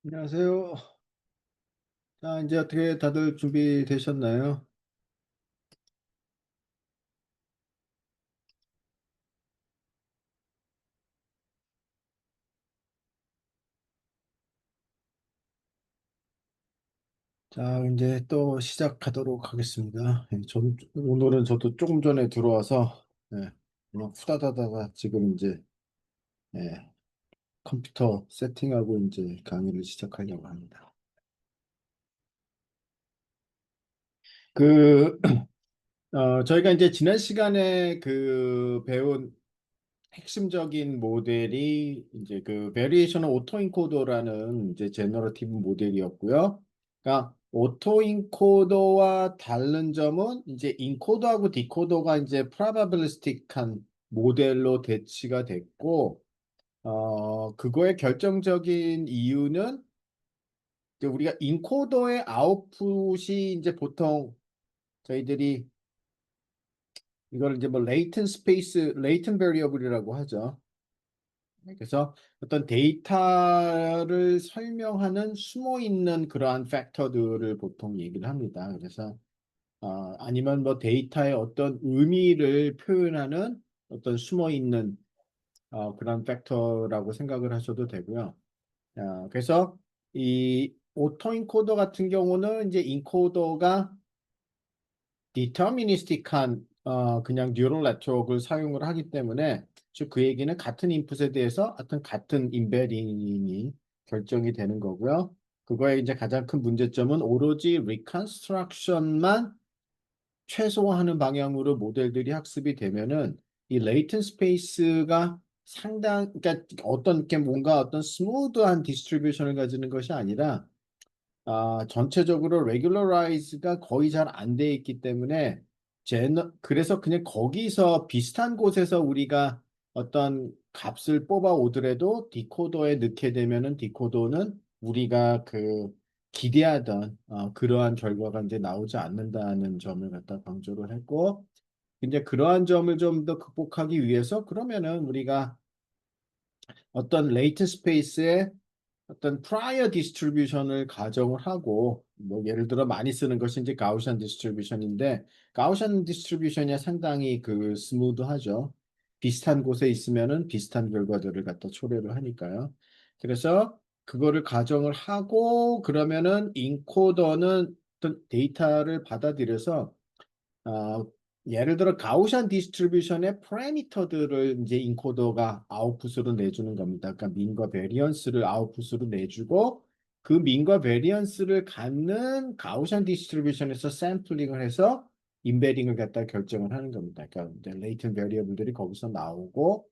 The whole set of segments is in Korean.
안녕하세요. 자, 이제 어떻게 다들 준비되셨나요? 자, 이제 또 시작하도록 하겠습니다. 오늘은 저도 조금 전에 들어와서, 그냥 후다다다가 지금 이제, 예, 컴퓨터 세팅하고 이제 강의를 시작하려고 합니다. 그, 저희가 이제 지난 시간에 배운 핵심적인 모델이 이제 그 베리에이션 오토인코더라는 이제 제너러티브 모델이었고요. 그러니까 오토인코더와 다른 점은 이제 인코더하고 디코더가 이제 프로바빌리스틱한 모델로 대치가 됐고, 그거의 결정적인 이유는 이제 우리가 인코더의 아웃풋이 이제 보통 저희들이 이걸 이제 뭐 레이튼 스페이스, 레이튼 베리어블이라고 하죠. 그래서 어떤 데이터를 설명하는 숨어 있는 그러한 팩터들을 보통 얘기를 합니다. 그래서 아니면 뭐 데이터의 어떤 의미를 표현하는 어떤 숨어 있는 그런 팩터라고 생각을 하셔도 되고요. 그래서 이 오토인코더 같은 경우는 이제 인코더가 디터미니스틱한 그냥 뉴럴 네트워크를 사용을 하기 때문에 즉 그 얘기는 같은 인풋에 대해서 어떤 같은 임베딩이 결정이 되는 거고요. 그거의 이제 가장 큰 문제점은 오로지 리컨스트럭션만 최소화하는 방향으로 모델들이 학습이 되면은 이 레이튼 스페이스가 그러니까 어떤 게 뭔가 어떤 스무드한 디스트리뷰션을 가지는 것이 아니라 전체적으로 레귤러라이즈가 거의 잘 안 돼 있기 때문에 그래서 그냥 거기서 비슷한 곳에서 우리가 어떤 값을 뽑아 오더라도 디코더에 넣게 되면은 디코더는 우리가 기대하던 그러한 결과가 이제 나오지 않는다는 점을 갖다 강조를 했고 이제 그러한 점을 좀 더 극복하기 위해서 그러면은 우리가 어떤 레이트 스페이스에 어떤 prior distribution을 가정을 하고 뭐 예를 들어 많이 쓰는 것이 이제 가우시안 디스트리뷰션인데 가우시안 디스트리뷰션이 상당히 스무드하죠. 비슷한 곳에 있으면은 비슷한 결과들을 갖다 초래를 하니까요. 그래서 그거를 가정을 하고 그러면은 인코더는 어떤 데이터를 받아들여서 어, 예를 들어 가우시안 디스트리뷰션의 파라미터들을 이제 인코더가 아웃풋으로 내주는 겁니다. 그러니까 민과 베리언스를 아웃풋으로 내주고 그 민과 베리언스를 갖는 가우시안 디스트리뷰션에서 샘플링을 해서 임베딩을 갖다 결정을 하는 겁니다. 그러니까 이제 레이튼 베리어블들이 거기서 나오고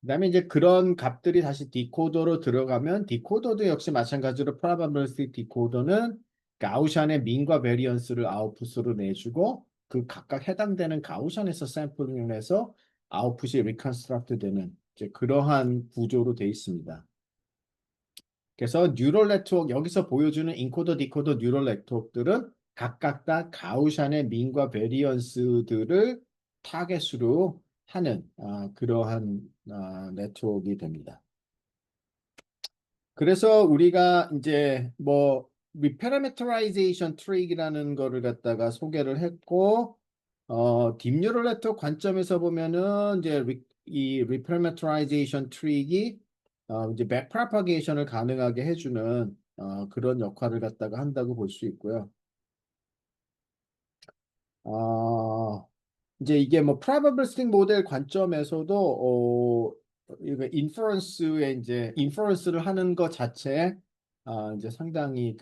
그다음에 이제 그런 값들이 다시 디코더로 들어가면 디코더도 역시 마찬가지로 프로바빌리스틱 디코더는 가우시안의 민과 베리언스를 아웃풋으로 내주고 그 각각 해당되는 가우시안에서 샘플링을 해서 아웃풋이 리컨스트럭트 되는 이제 그러한 구조로 되어 있습니다. 그래서 뉴럴 네트워크 여기서 보여주는 인코더, 디코더 뉴럴 네트워크들은 각각 다 가우시안의 민과 베리언스들을 타겟으로 하는 그러한 네트워크가 됩니다. 그래서 우리가 이제 뭐 리파라메터라이제이션 트릭이라는 거를 갖다가 소개를 했고 딥뉴럴 네트워크 관점에서 보면은 이제 이 리파라메터라이제이션 트릭이 이제 백프로파게이션을 가능하게 해주는 그런 역할을 갖다가 한다고 볼 수 있고요. 이제 이게 뭐 프로바빌스틱 모델 관점에서도 이거 인퍼런스에 이제 인퍼런스를 하는 것 자체에 이제 상당히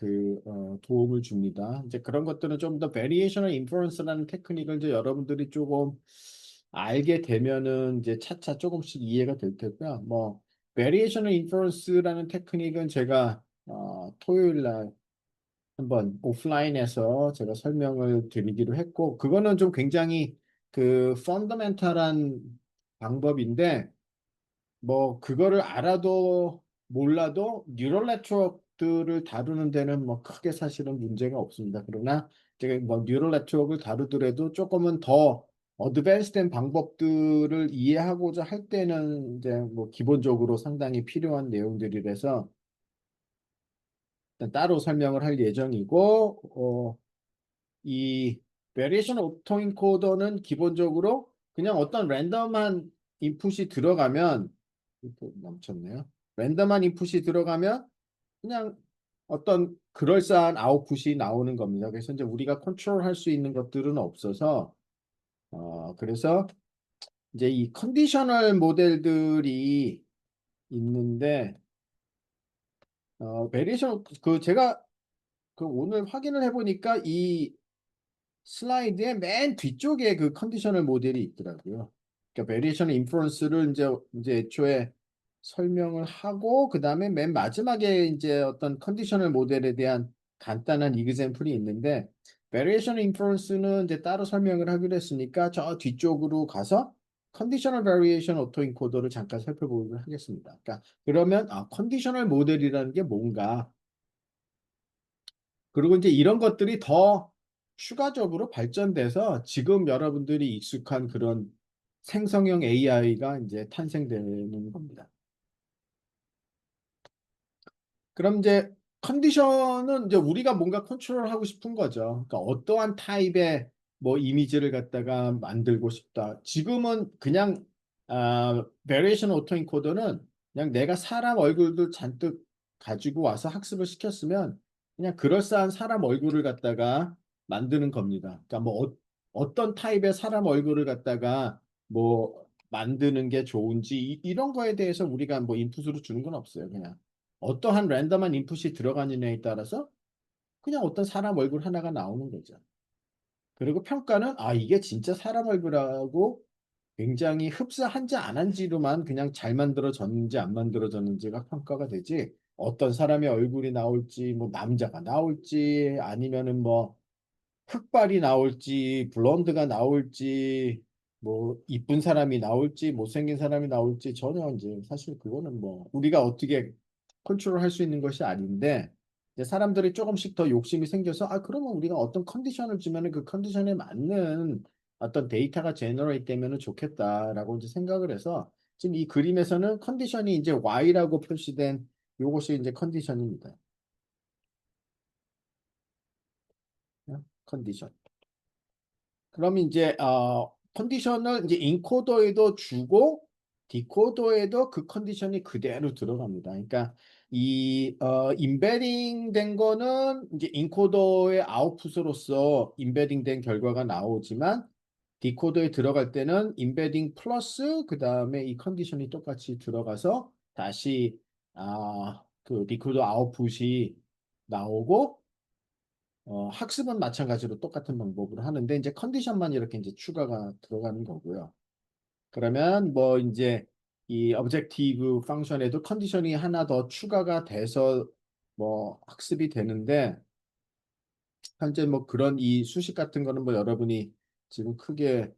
도움을 줍니다. 이제 그런 것들은 좀 더 베리에이셔널 인퍼런스라는 테크닉을 이제 여러분들이 조금 알게 되면은 이제 차차 조금씩 이해가 될 테고요. 뭐 베리에이셔널 인퍼런스라는 테크닉은 제가 토요일 날 한번 오프라인에서 제가 설명을 드리기로 했고, 그거는 좀 굉장히 펀더멘탈한 방법인데, 뭐, 그거를 알아도 몰라도 뉴럴 네트워크들을 다루는 데는 뭐 크게 사실은 문제가 없습니다. 그러나 제가 뭐 뉴럴 네트워크를 다루더라도 조금은 더 어드밴스된 방법들을 이해하고자 할 때는 이제 뭐 기본적으로 상당히 필요한 내용들이라서 일단 따로 설명을 할 예정이고, 이 베리에이션 오토인코더는 기본적으로 그냥 어떤 랜덤한 인풋이 들어가면, 또 넘쳤네요. 랜덤한 인풋이 들어가면 그냥 어떤 그럴싸한 아웃풋이 나오는 겁니다. 그래서 이제 우리가 컨트롤할 수 있는 것들은 없어서, 그래서 이제 이 컨디셔널 모델들이 있는데, 베리에이션, 제가 오늘 확인을 해보니까 이 슬라이드의 맨 뒤쪽에 그 컨디셔널 모델이 있더라고요. 그러니까 베리에이션 인프런스를 이제 애초에 설명을 하고 그 다음에 맨 마지막에 이제 어떤 컨디셔널 모델에 대한 간단한 이그젬플이 있는데 베리에이션 인프런스는 이제 따로 설명을 하기로 했으니까 저 뒤쪽으로 가서 컨디셔널 베리에이션 오토인코더를 잠깐 살펴보도록 하겠습니다. 그러니까 그러면 컨디셔널 모델이라는 게 뭔가 그리고 이제 이런 것들이 더 추가적으로 발전돼서 지금 여러분들이 익숙한 그런 생성형 AI가 이제 탄생되는 겁니다. 그럼 이제 컨디션은 이제 우리가 뭔가 컨트롤하고 싶은 거죠. 그러니까 어떠한 타입의 뭐 이미지를 갖다가 만들고 싶다. 지금은 그냥 베리에이션 오토인코더는 그냥 내가 사람 얼굴들 잔뜩 가지고 와서 학습을 시켰으면 그냥 그럴싸한 사람 얼굴을 갖다가 만드는 겁니다. 그러니까 뭐 어떤 타입의 사람 얼굴을 갖다가 뭐 만드는 게 좋은지 이런 거에 대해서 우리가 뭐 인풋으로 주는 건 없어요. 그냥. 어떠한 랜덤한 인풋이 들어가느냐에 따라서 그냥 어떤 사람 얼굴 하나가 나오는 거죠. 그리고 평가는 이게 진짜 사람 얼굴하고 굉장히 흡사한지 안 한지로만 그냥 잘 만들어졌는지 안 만들어졌는지가 평가가 되지 어떤 사람의 얼굴이 나올지 뭐 남자가 나올지 아니면은 뭐 흑발이 나올지 블론드가 나올지 뭐 이쁜 사람이 나올지 못생긴 사람이 나올지 전혀 이제 사실 그거는 뭐 우리가 어떻게 컨트롤할 수 있는 것이 아닌데 이제 사람들이 조금씩 더 욕심이 생겨서 그러면 우리가 어떤 컨디션을 주면은 그 컨디션에 맞는 어떤 데이터가 제너레이트 되면은 좋겠다라고 이제 생각을 해서 지금 이 그림에서는 컨디션이 이제 Y라고 표시된 요것이 이제 컨디션입니다. 컨디션. 그럼 이제 컨디션을 이제 인코더에도 주고 디코더에도 그 컨디션이 그대로 들어갑니다. 그러니까 이 임베딩 된 거는 이제 인코더의 아웃풋으로서 임베딩 된 결과가 나오지만 디코더에 들어갈 때는 임베딩 플러스 그 다음에 이 컨디션이 똑같이 들어가서 다시 그 디코더 아웃풋이 나오고 학습은 마찬가지로 똑같은 방법으로 하는데 이제 컨디션만 이렇게 이제 추가가 들어가는 거고요. 그러면 뭐 이제 이 objective 펑션에도 컨디션이 하나 더 추가가 돼서 뭐 학습이 되는데 현재 뭐 그런 이 수식 같은 거는 뭐 여러분이 지금 크게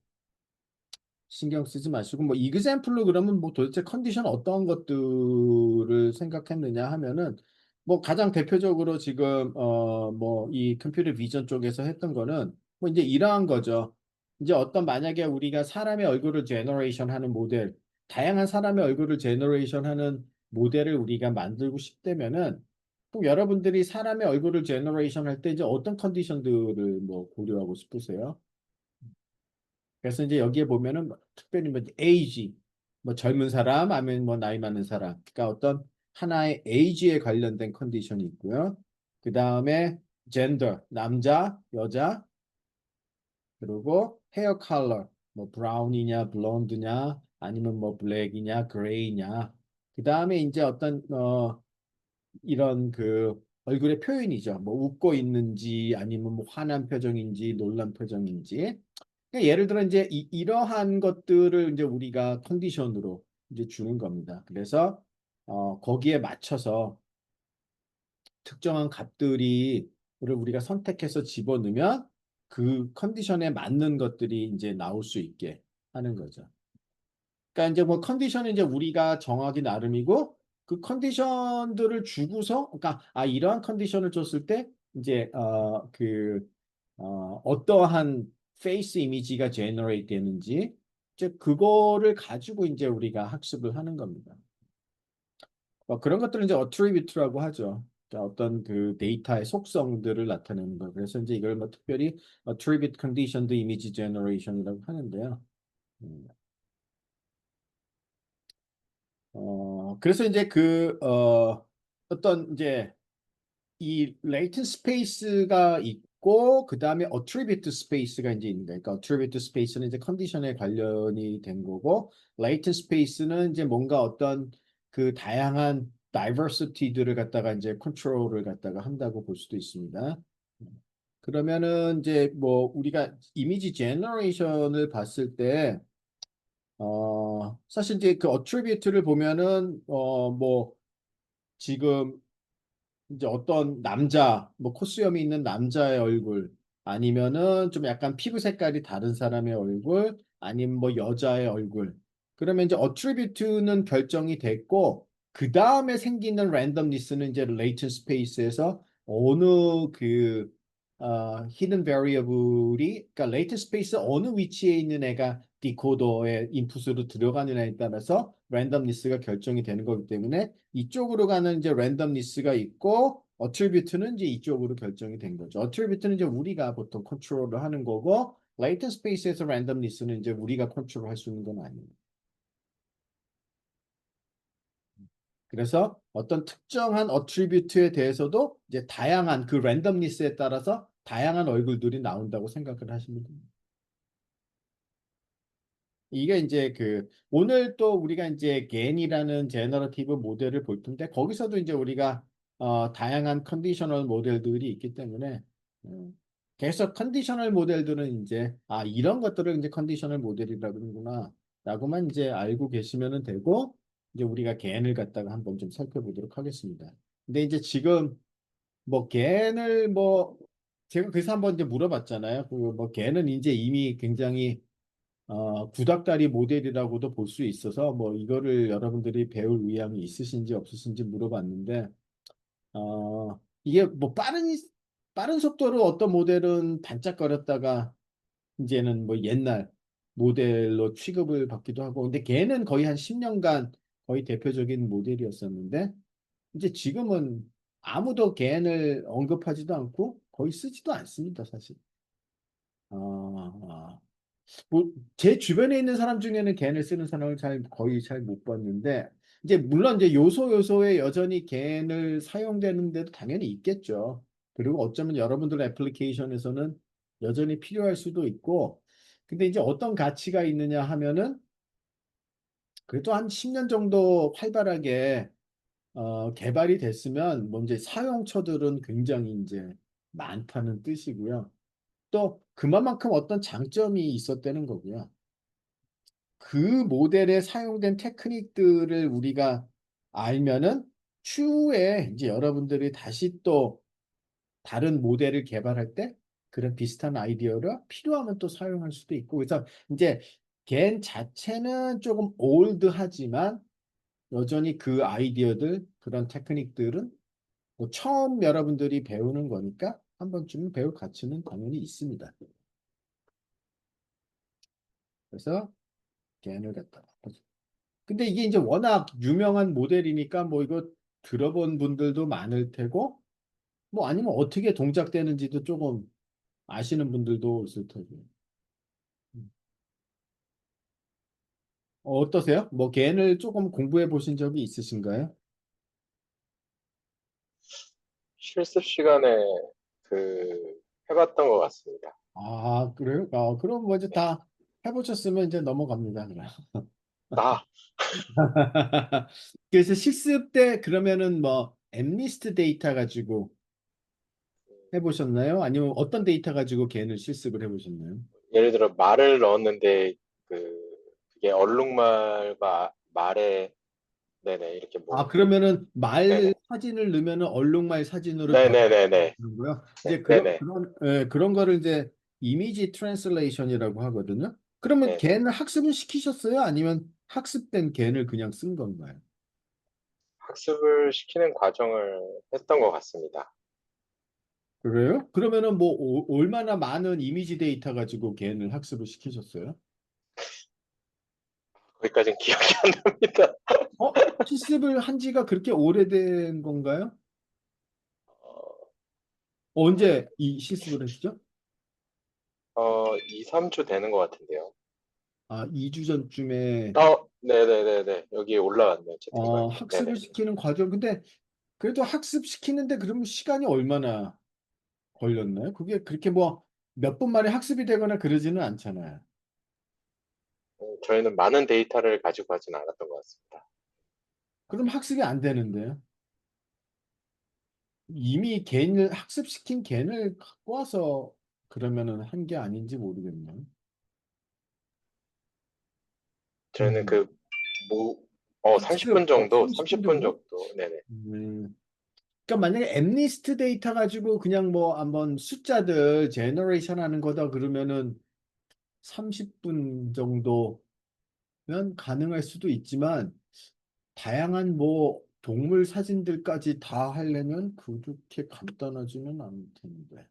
신경 쓰지 마시고 뭐 이그샘플로 그러면 뭐 도대체 컨디션 어떤 것들을 생각했느냐 하면은 뭐 가장 대표적으로 지금 뭐 이 컴퓨터 비전 쪽에서 했던 거는 뭐 이제 이러한 거죠. 이제 어떤 만약에 우리가 사람의 얼굴을 제너레이션 하는 모델, 다양한 사람의 얼굴을 제너레이션 하는 모델을 우리가 만들고 싶다면은 또 여러분들이 사람의 얼굴을 제너레이션 할 때 이제 어떤 컨디션들을 뭐 고려하고 싶으세요? 그래서 이제 여기에 보면은 뭐 특별히 뭐 에이지, 뭐 젊은 사람, 아니면 뭐 나이 많은 사람, 그러니까 어떤 하나의 에이지에 관련된 컨디션이 있고요. 그 다음에 젠더, 남자, 여자, 그리고 헤어 컬러, 뭐 브라운이냐, 블론드냐, 아니면 뭐 블랙이냐, 그레이냐. 그 다음에 이제 어떤 이런 그 얼굴의 표현이죠. 뭐 웃고 있는지, 아니면 뭐 화난 표정인지, 놀란 표정인지. 그러니까 예를 들어 이제 이러한 것들을 이제 우리가 컨디션으로 이제 주는 겁니다. 그래서 거기에 맞춰서 특정한 값들이 를 우리가 선택해서 집어넣으면 그 컨디션에 맞는 것들이 이제 나올 수 있게 하는 거죠. 그러니까 이제 뭐 컨디션은 이제 우리가 정하기 나름이고 그 컨디션들을 주고서 그러니까 이러한 컨디션을 줬을 때 이제 어떠한 페이스 이미지가 제너레이트 되는지 이제 그거를 가지고 이제 우리가 학습을 하는 겁니다. 그런 것들은 이제 어트리뷰트라고 하죠. 그러니까 어떤 그 데이터의 속성들을 나타내는 거예요. 그래서 이제 이걸 뭐 특별히 Attribute Conditioned Image Generation이라고 하는데요. 음, 그래서 이제 어떤 이제 이 latent space가 있고 그 다음에 attribute space가 이제 있는 거예요. 그러니까 attribute space는 이제 컨디션에 관련이 된 거고 latent space는 이제 뭔가 어떤 그 다양한 diversity들을 갖다가 이제 컨트롤을 갖다가 한다고 볼 수도 있습니다. 그러면은 이제 뭐 우리가 이미지 제너레이션을 봤을 때 사실 이제 그 attribute를 보면은 뭐 지금 이제 어떤 남자, 뭐 콧수염이 있는 남자의 얼굴, 아니면은 좀 약간 피부 색깔이 다른 사람의 얼굴, 아니면 뭐 여자의 얼굴. 그러면 이제 어트리뷰트는 결정이 됐고, 그 다음에 생기는 랜덤니스는 이제 레이튼 스페이스에서 어느 그 히든 베리어블이, 그러니까 레이튼 스페이스 어느 위치에 있는 애가 디코더의 인풋으로 들어가느냐에 따라서 랜덤니스가 결정이 되는 거기 때문에 이쪽으로 가는 이제 랜덤니스가 있고 어트리뷰트는 이제 이쪽으로 결정이 된 거죠. 어트리뷰트는 이제 우리가 보통 컨트롤을 하는 거고 레이턴 스페이스에서 랜덤니스는 이제 우리가 컨트롤할 수 있는 건 아니에요. 그래서 어떤 특정한 어트리뷰트에 대해서도 이제 다양한 그 랜덤니스에 따라서 다양한 얼굴들이 나온다고 생각을 하시면 됩니다. 이게 이제 오늘 또 우리가 이제 겐이라는 제너러티브 모델을 볼 텐데 거기서도 이제 우리가 다양한 컨디셔널 모델들이 있기 때문에 계속 컨디셔널 모델들은 이제 이런 것들을 이제 컨디셔널 모델이라 그러는구나 라고만 이제 알고 계시면은 되고 이제 우리가 겐을 갖다가 한번 좀 살펴보도록 하겠습니다. 근데 이제 지금 뭐 겐을 뭐 제가 그래서 한번 이제 물어봤잖아요. 그뭐 겐은 이제 이미 굉장히 구닥다리 모델이라고도 볼 수 있어서 뭐 이거를 여러분들이 배울 의향이 있으신지 없으신지 물어봤는데 이게 뭐 빠른 속도로 어떤 모델은 반짝거렸다가 이제는 뭐 옛날 모델로 취급을 받기도 하고 근데 걔는 거의 한 10년간 거의 대표적인 모델이었었는데 이제 지금은 아무도 걔를 언급하지도 않고 거의 쓰지도 않습니다, 사실. 아, 뭐, 제 주변에 있는 사람 중에는 겐을 쓰는 사람을 거의 잘 못 봤는데, 이제, 물론 이제 요소요소에 여전히 겐을 사용되는 데도 당연히 있겠죠. 그리고 어쩌면 여러분들 애플리케이션에서는 여전히 필요할 수도 있고, 근데 이제 어떤 가치가 있느냐 하면은, 그래도 한 10년 정도 활발하게, 개발이 됐으면, 뭐 이제 사용처들은 굉장히 이제 많다는 뜻이고요. 또, 그만큼 어떤 장점이 있었다는 거고요. 그 모델에 사용된 테크닉들을 우리가 알면은 추후에 이제 여러분들이 다시 또 다른 모델을 개발할 때 그런 비슷한 아이디어를 필요하면 또 사용할 수도 있고 그래서 이제 겐 자체는 조금 올드하지만 여전히 그 아이디어들 그런 테크닉들은 뭐 처음 여러분들이 배우는 거니까 한 번쯤은 배울 가치는 당연히 있습니다. 그래서 겐을 갖다가 근데 이게 이제 워낙 유명한 모델이니까 뭐 이거 들어본 분들도 많을 테고 뭐 아니면 어떻게 동작되는지도 조금 아시는 분들도 있을 테고. 어떠세요? 뭐 개인을 조금 공부해 보신 적이 있으신가요? 실습 시간에 그 해봤던 것 같습니다. 아, 그래요? 그럼 뭐 이제 네. 다 해보셨으면 이제 넘어갑니다. 그럼. 아, 그래서 실습 때 그러면은 뭐 엠리스트 데이터 가지고 해보셨나요? 아니면 어떤 데이터 가지고 개인을 실습을 해보셨나요? 예를 들어 말을 넣었는데 그게 얼룩말과 말에 네네 이렇게 뭐 그러면은 말 네네 사진을 넣으면은 얼룩말 사진으로 네네네네 변하고요. 네, 이제 네네 그런 거를 이제 이미지 트랜슬레이션이라고 하거든요. 그러면 네네 겐을 학습을 시키셨어요? 아니면 학습된 겐을 그냥 쓴 건가요? 학습을 시키는 과정을 했던 것 같습니다. 그래요? 그러면은 뭐 얼마나 많은 이미지 데이터 가지고 겐을 학습을 시키셨어요? 거기까지는 기억이 안 납니다. 실습을 한 지가 그렇게 오래된 건가요? 언제 이 실습을 하시죠? 2, 3주 되는 것 같은데요. 아, 2주 전쯤에 네네네네. 여기 올라왔네요, 채팅방에. 학습을 네네. 시키는 과정. 근데 그래도 학습시키는데 그러면 시간이 얼마나 걸렸나요? 그게 그렇게 뭐 몇 분 만에 학습이 되거나 그러지는 않잖아요. 저희는 많은 데이터를 가지고 하진 않았던 것 같습니다. 그럼 학습이 안 되는데요. 이미 겐을 학습시킨 겐을 갖고 와서 그러면은 한 게 아닌지 모르겠네요. 저희는 음. 뭐, 30분 학습 정도, 30분 30분 정도? 정도, 네네. 그러니까 만약에 엠리스트 데이터 가지고 그냥 뭐 한번 숫자들 제너레이션 하는 거다 그러면은 30분 정도면 가능할 수도 있지만 다양한 뭐 동물 사진들까지 다 하려면 그렇게 간단하지는 않을 텐데.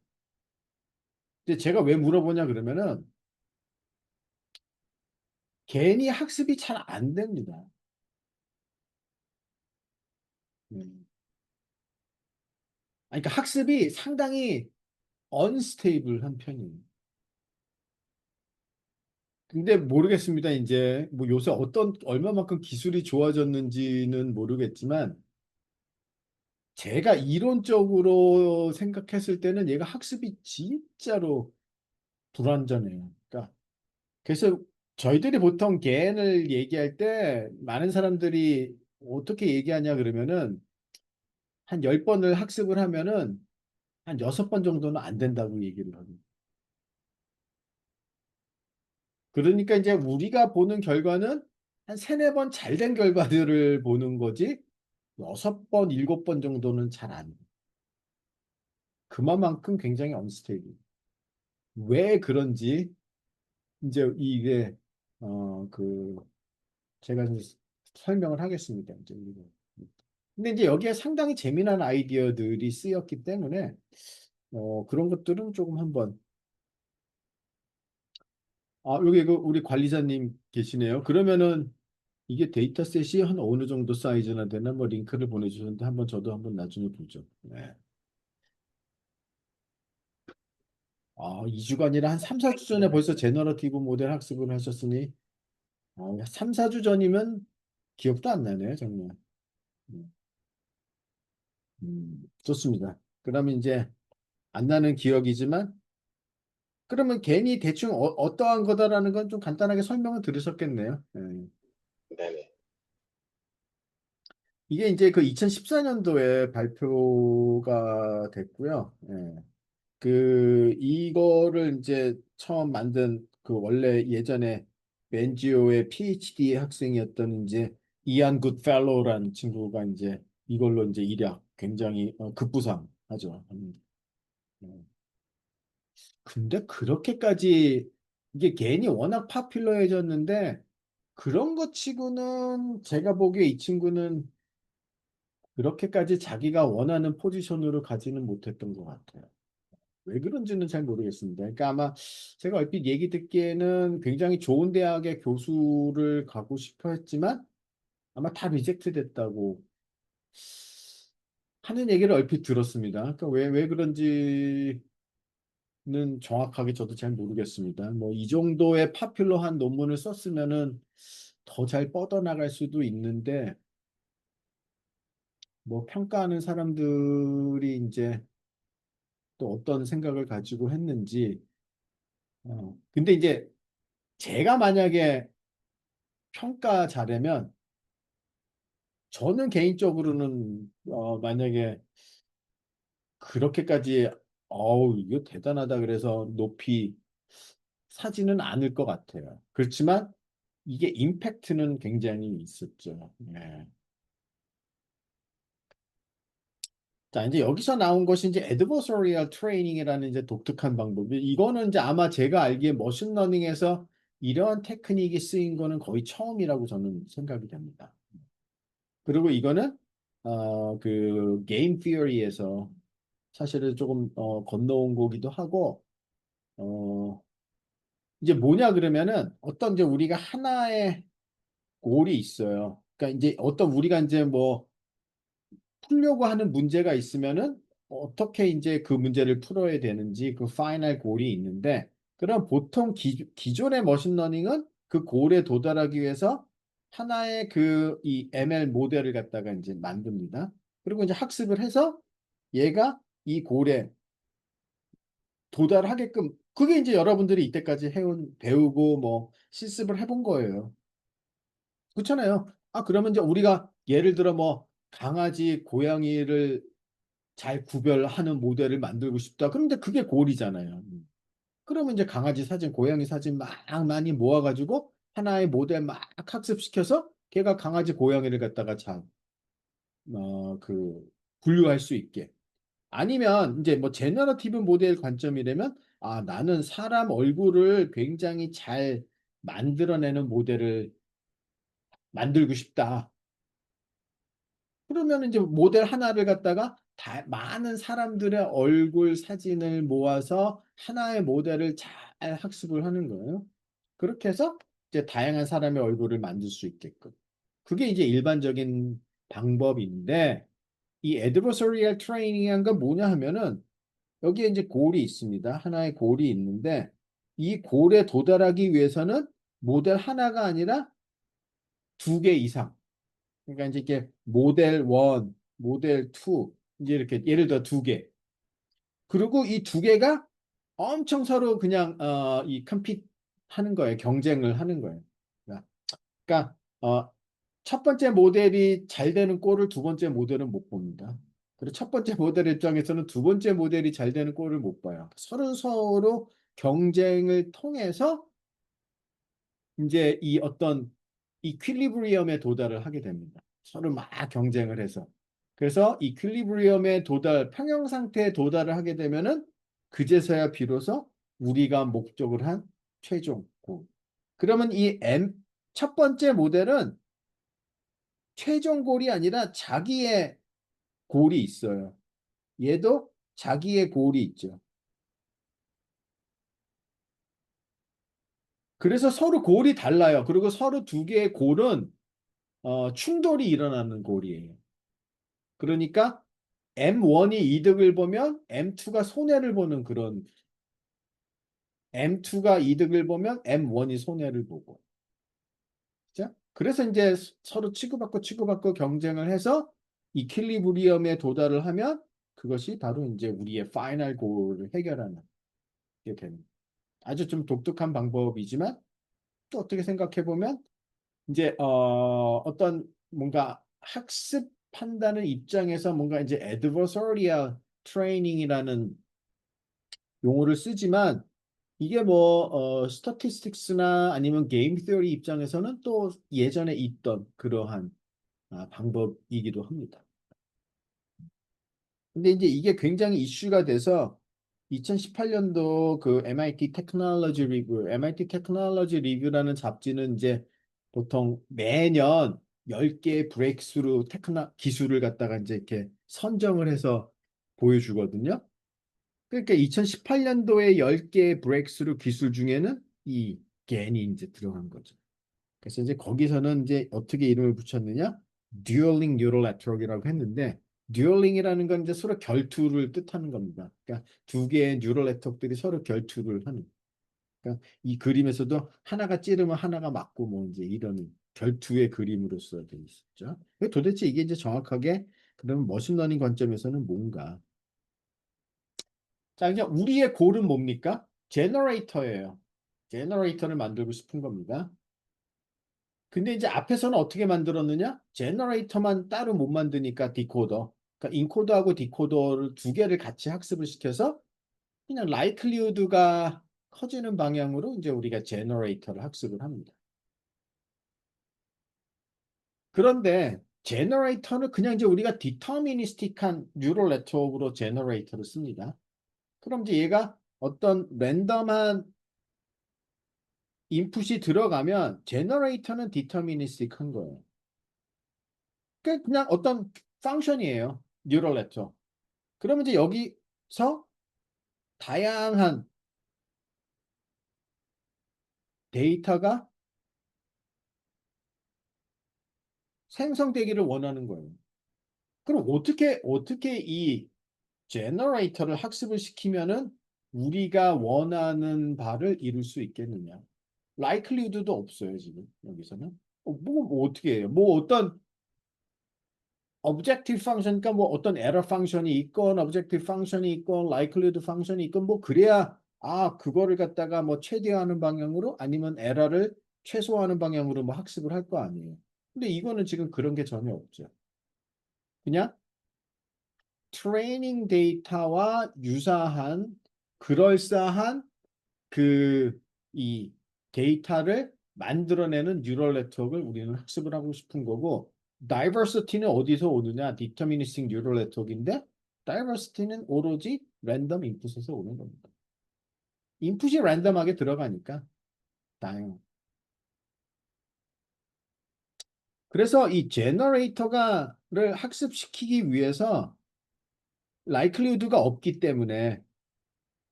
근데 제가 왜 물어보냐 그러면은 괜히 학습이 잘 안 됩니다. 음. 아니, 그러니까 학습이 상당히 언스테이블한 편이에요. 근데 모르겠습니다. 이제 뭐 요새 어떤 얼마만큼 기술이 좋아졌는지는 모르겠지만 제가 이론적으로 생각했을 때는 얘가 학습이 진짜로 불완전해요. 그러니까 그래서 저희들이 보통 개인을 얘기할 때 많은 사람들이 어떻게 얘기하냐 그러면은 한 10번을 학습을 하면은 한 6번 정도는 안 된다고 얘기를 합니다. 그러니까 이제 우리가 보는 결과는 한 세네 번 잘 된 결과들을 보는 거지 6번, 7번 정도는 잘 안 돼. 그만큼 굉장히 언스테이블. 왜 그런지 이제 이게 그 제가 이제 설명을 하겠습니다. 이제 이거. 근데 이제 여기에 상당히 재미난 아이디어들이 쓰였기 때문에 그런 것들은 조금 한번 여기 그 우리 관리자님 계시네요. 그러면은 이게 데이터셋이 한 어느 정도 사이즈나 되나 뭐 링크를 보내주셨는데 한번 저도 한번 나중에 보죠. 네. 2주가 아니라 한 3, 4주 전에 벌써 제너러티브 모델 학습을 하셨으니 3, 4주 전이면 기억도 안 나네요, 정말. 음, 좋습니다. 그러면 이제 안 나는 기억이지만 그러면 괜히 대충 떠한 거다라는 건 좀 간단하게 설명을 들으셨겠네요. 네. 네네. 이게 이제 그 2014년도에 발표가 됐고요. 예. 이거를 이제 처음 만든 그 원래 예전에 벤지오의 PhD 학생이었던 이제 이안 굿펠로우라는 친구가 이제 이걸로 이제 일약 굉장히 급부상 하죠. 음. 근데 그렇게까지 이게 개인이 워낙 파퓰러해졌는데 그런 것 치고는 제가 보기에 이 친구는 그렇게까지 자기가 원하는 포지션으로 가지는 못했던 것 같아요. 왜 그런지는 잘 모르겠습니다. 그러니까 아마 제가 얼핏 얘기 듣기에는 굉장히 좋은 대학의 교수를 가고 싶어 했지만 아마 다 리젝트 됐다고 하는 얘기를 얼핏 들었습니다. 그러니까 왜 그런지는 정확하게 저도 잘 모르겠습니다. 뭐 이 정도의 파퓰러한 논문을 썼으면은 더 잘 뻗어나갈 수도 있는데 뭐 평가하는 사람들이 이제 또 어떤 생각을 가지고 했는지 근데 이제 제가 만약에 평가자라면 저는 개인적으로는 만약에 그렇게까지 이거 대단하다 그래서 높이 사지는 않을 것 같아요. 그렇지만 이게 임팩트는 굉장히 있었죠. 예. 자, 이제 여기서 나온 것이 이제 adversarial training이라는 이제 독특한 방법이 이거는 이제 아마 제가 알기에 머신러닝에서 이러한 테크닉이 쓰인 거는 거의 처음이라고 저는 생각이 됩니다. 그리고 이거는 그 게임 티어리에서 사실은 조금 건너온 거기도 하고 어 이제 뭐냐 그러면은 어떤 이제 우리가 하나의 골이 있어요. 그러니까 이제 어떤 우리가 이제 뭐 풀려고 하는 문제가 있으면은 어떻게 이제 그 문제를 풀어야 되는지 그 파이널 골이 있는데 그럼 보통 기존의 머신러닝은 그 골에 도달하기 위해서 하나의 그 이 ML 모델을 갖다가 이제 만듭니다. 그리고 이제 학습을 해서 얘가 이 골에 도달하게끔 그게 이제 여러분들이 이때까지 해온 배우고 뭐 실습을 해본 거예요. 그렇잖아요. 아 그러면 이제 우리가 예를 들어 뭐 강아지, 고양이를 잘 구별하는 모델을 만들고 싶다. 그런데 그게 골이잖아요. 그러면 이제 강아지 사진, 고양이 사진 막 많이 모아가지고 하나의 모델 막 학습시켜서 걔가 강아지, 고양이를 갖다가 그 분류할 수 있게. 아니면 이제 뭐 제너러티브 모델 관점이라면 아 나는 사람 얼굴을 굉장히 잘 만들어내는 모델을 만들고 싶다. 그러면 이제 모델 하나를 갖다가 많은 사람들의 얼굴 사진을 모아서 하나의 모델을 잘 학습을 하는 거예요. 그렇게 해서 이제 다양한 사람의 얼굴을 만들 수 있게끔. 그게 이제 일반적인 방법인데 이 adversarial training한 건 뭐냐 하면은 여기에 이제 골이 있습니다. 하나의 골이 있는데 이 골에 도달하기 위해서는 모델 하나가 아니라 두 개 이상. 그러니까 이제 이게 모델 1, 모델 2 이제 이렇게 예를 들어 두 개. 그리고 이 두 개가 엄청 서로 그냥 이 컴핏 하는 거예요. 경쟁을 하는 거예요. 그러니까 첫 번째 모델이 잘 되는 꼴을 두 번째 모델은 못 봅니다. 그리고 첫 번째 모델 입장에서는 두 번째 모델이 잘 되는 꼴을 못 봐요. 서로 경쟁을 통해서 이제 이 어떤 이퀄리브리엄에 도달을 하게 됩니다. 서로 막 경쟁을 해서. 그래서 이퀄리브리엄에 평형 상태에 도달을 하게 되면은 그제서야 비로소 우리가 목적을 한 최종 골. 그러면 첫 번째 모델은 최종 골이 아니라 자기의 골이 있어요. 얘도 자기의 골이 있죠. 그래서 서로 골이 달라요. 그리고 서로 두 개의 골은 충돌이 일어나는 골이에요. 그러니까 M1이 이득을 보면 M2가 손해를 보는 그런 M2가 이득을 보면 M1이 손해를 보고. 자, 그래서 이제 서로 치고받고 경쟁을 해서 이퀄리브리엄에 도달을 하면 그것이 바로 이제 우리의 파이널 골을 해결하는 게 됩니다. 아주 좀 독특한 방법이지만 또 어떻게 생각해 보면 이제 어떤 뭔가 학습한다는 입장에서 뭔가 이제 adversarial training이라는 용어를 쓰지만 이게 뭐 스태티스틱스나 아니면 게임 티어리 입장에서는 또 예전에 있던 그러한 방법이기도 합니다. 근데 이제 이게 굉장히 이슈가 돼서 2018년도 그 MIT 테크놀로지 리뷰, MIT 테크놀로지 리뷰라는 잡지는 이제 보통 매년 10개의 브레이크스루 기술을 갖다가 이제 이렇게 선정을 해서 보여주거든요. 그러니까 2018년도에 10개의 브레이크스루 기술 중에는 이 겐이 이제 들어간 거죠. 그래서 이제 거기서는 이제 어떻게 이름을 붙였느냐? 듀얼링 뉴럴 네트워크라고 했는데 듀얼링이라는 건 이제 서로 결투를 뜻하는 겁니다. 그러니까 두 개의 뉴럴 네트워크들이 서로 결투를 하는. 그러니까 이 그림에서도 하나가 찌르면 하나가 맞고 뭐 이제 이런 결투의 그림으로써 되어 있었죠. 도대체 이게 이제 정확하게 그러면 머신러닝 관점에서는 뭔가? 자, 이제 우리의 골은 뭡니까? 제너레이터예요. 제너레이터를 만들고 싶은 겁니다. 근데 이제 앞에서는 어떻게 만들었느냐? 제너레이터만 따로 못 만드니까 디코더. 그러니까 인코더하고 디코더를 두 개를 같이 학습을 시켜서 그냥 라이클리후드가 커지는 방향으로 이제 우리가 제너레이터를 학습을 합니다. 그런데 제너레이터는 그냥 이제 우리가 디터미니스틱한 뉴럴 네트워크로 제너레이터를 씁니다. 그럼 이제 얘가 어떤 랜덤한 인풋이 들어가면 제너레이터는 디터미니스틱한 거예요. 그냥 어떤 펑션이에요. 뉴럴 네트워크. 그러면 이제 여기서 다양한 데이터가 생성되기를 원하는 거예요. 그럼 어떻게 이 제너레이터를 학습을 시키면은 우리가 원하는 바를 이룰 수 있겠느냐? likelihood도 없어요, 지금 여기서는. 뭐 어떻게 해요? 뭐 어떤 objective function, 그러니까 뭐 어떤 error function이 있건 objective function이 있건 likelihood function이 있건 뭐 그래야 그거를 갖다가 뭐 최대화하는 방향으로 아니면 error를 최소화하는 방향으로 뭐 학습을 할 거 아니에요. 근데 이거는 지금 그런 게 전혀 없죠. 그냥 트레이닝 데이터와 유사한 그럴싸한 그 이 데이터를 만들어내는 뉴럴 네트워크를 우리는 학습을 하고 싶은 거고, 다이버시티는 어디서 오느냐? 디터미니스틱 뉴럴 네트워크인데, 다이버시티는 오로지 랜덤 인풋에서 오는 겁니다. 인풋이 랜덤하게 들어가니까 다양. 그래서 이 제너레이터가를 학습시키기 위해서 라이클리후드가 없기 때문에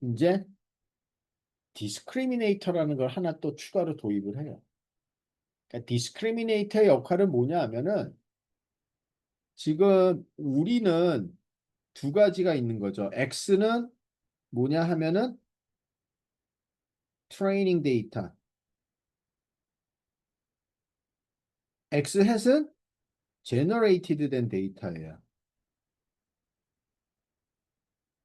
이제 디스크리미네이터라는 걸 하나 또 추가로 도입을 해요. 그러니까 디스크리미네이터의 역할은 뭐냐 하면은 지금 우리는 두 가지가 있는 거죠. X는 뭐냐 하면은 트레이닝 데이터. X 햇은 제너레이티드 된 데이터예요.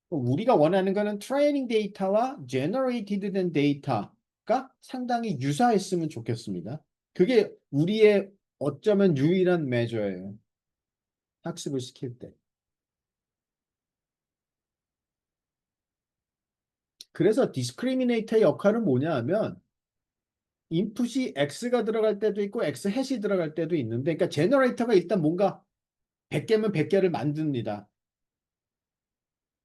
우리가 원하는 거는 트레이닝 데이터와 제너레이티드 된 데이터가 상당히 유사했으면 좋겠습니다. 그게 우리의 어쩌면 유일한 메저예요. 학습을 시킬 때. 그래서 디스크리미네이터의 역할은 뭐냐 하면 인풋이 X가 들어갈 때도 있고 X 햇이 들어갈 때도 있는데, 그러니까 제너레이터가 일단 뭔가 100개면 100개를 만듭니다.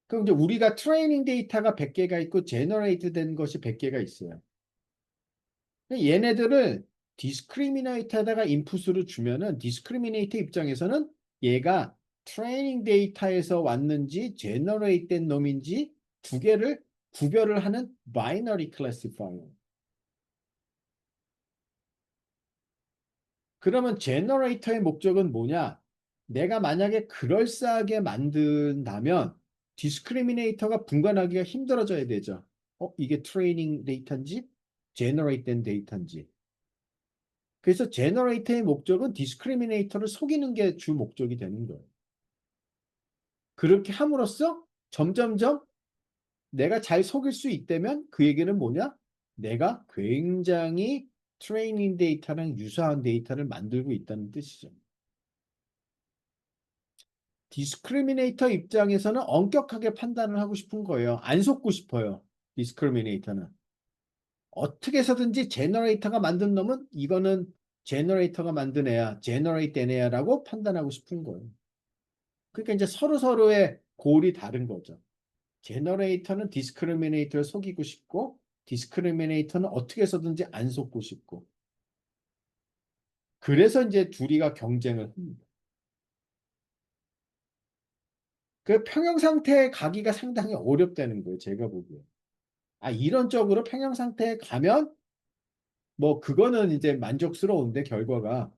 그럼 이제 우리가 트레이닝 데이터가 100개가 있고 제너레이트 된 것이 100개가 있어요. 얘네들을 디스크리미네이터에다가 인풋으로 주면은 디스크리미네이터 입장에서는 얘가 트레이닝 데이터에서 왔는지 제너레이트 된 놈인지 두 개를 구별을 하는 바이너리 클래시파이어. 그러면 제너레이터의 목적은 뭐냐? 내가 만약에 그럴싸하게 만든다면 디스크리미네이터가 분간하기가 힘들어져야 되죠. 이게 트레이닝 데이터인지 제너레이트 된 데이터인지. 그래서 제너레이터의 목적은 디스크리미네이터를 속이는 게 주 목적이 되는 거예요. 그렇게 함으로써 점점점 내가 잘 속일 수 있다면 그 얘기는 뭐냐? 내가 굉장히 트레이닝 데이터랑 유사한 데이터를 만들고 있다는 뜻이죠. 디스크리미네이터 입장에서는 엄격하게 판단을 하고 싶은 거예요. 안 속고 싶어요. 디스크리미네이터는. 어떻게 해서든지 제너레이터가 만든 놈은 이거는 제너레이터가 만든 애야, 제너레이트 된 애야라고 판단하고 싶은 거예요. 그러니까 이제 서로서로의 골이 다른 거죠. 제너레이터는 디스크리미네이터를 속이고 싶고, 디스크리미네이터는 어떻게 해서든지 안 속고 싶고. 그래서 이제 둘이가 경쟁을 합니다. 그 평형 상태에 가기가 상당히 어렵다는 거예요. 제가 보기에. 이런 쪽으로 평형 상태에 가면 뭐 그거는 이제 만족스러운데 결과가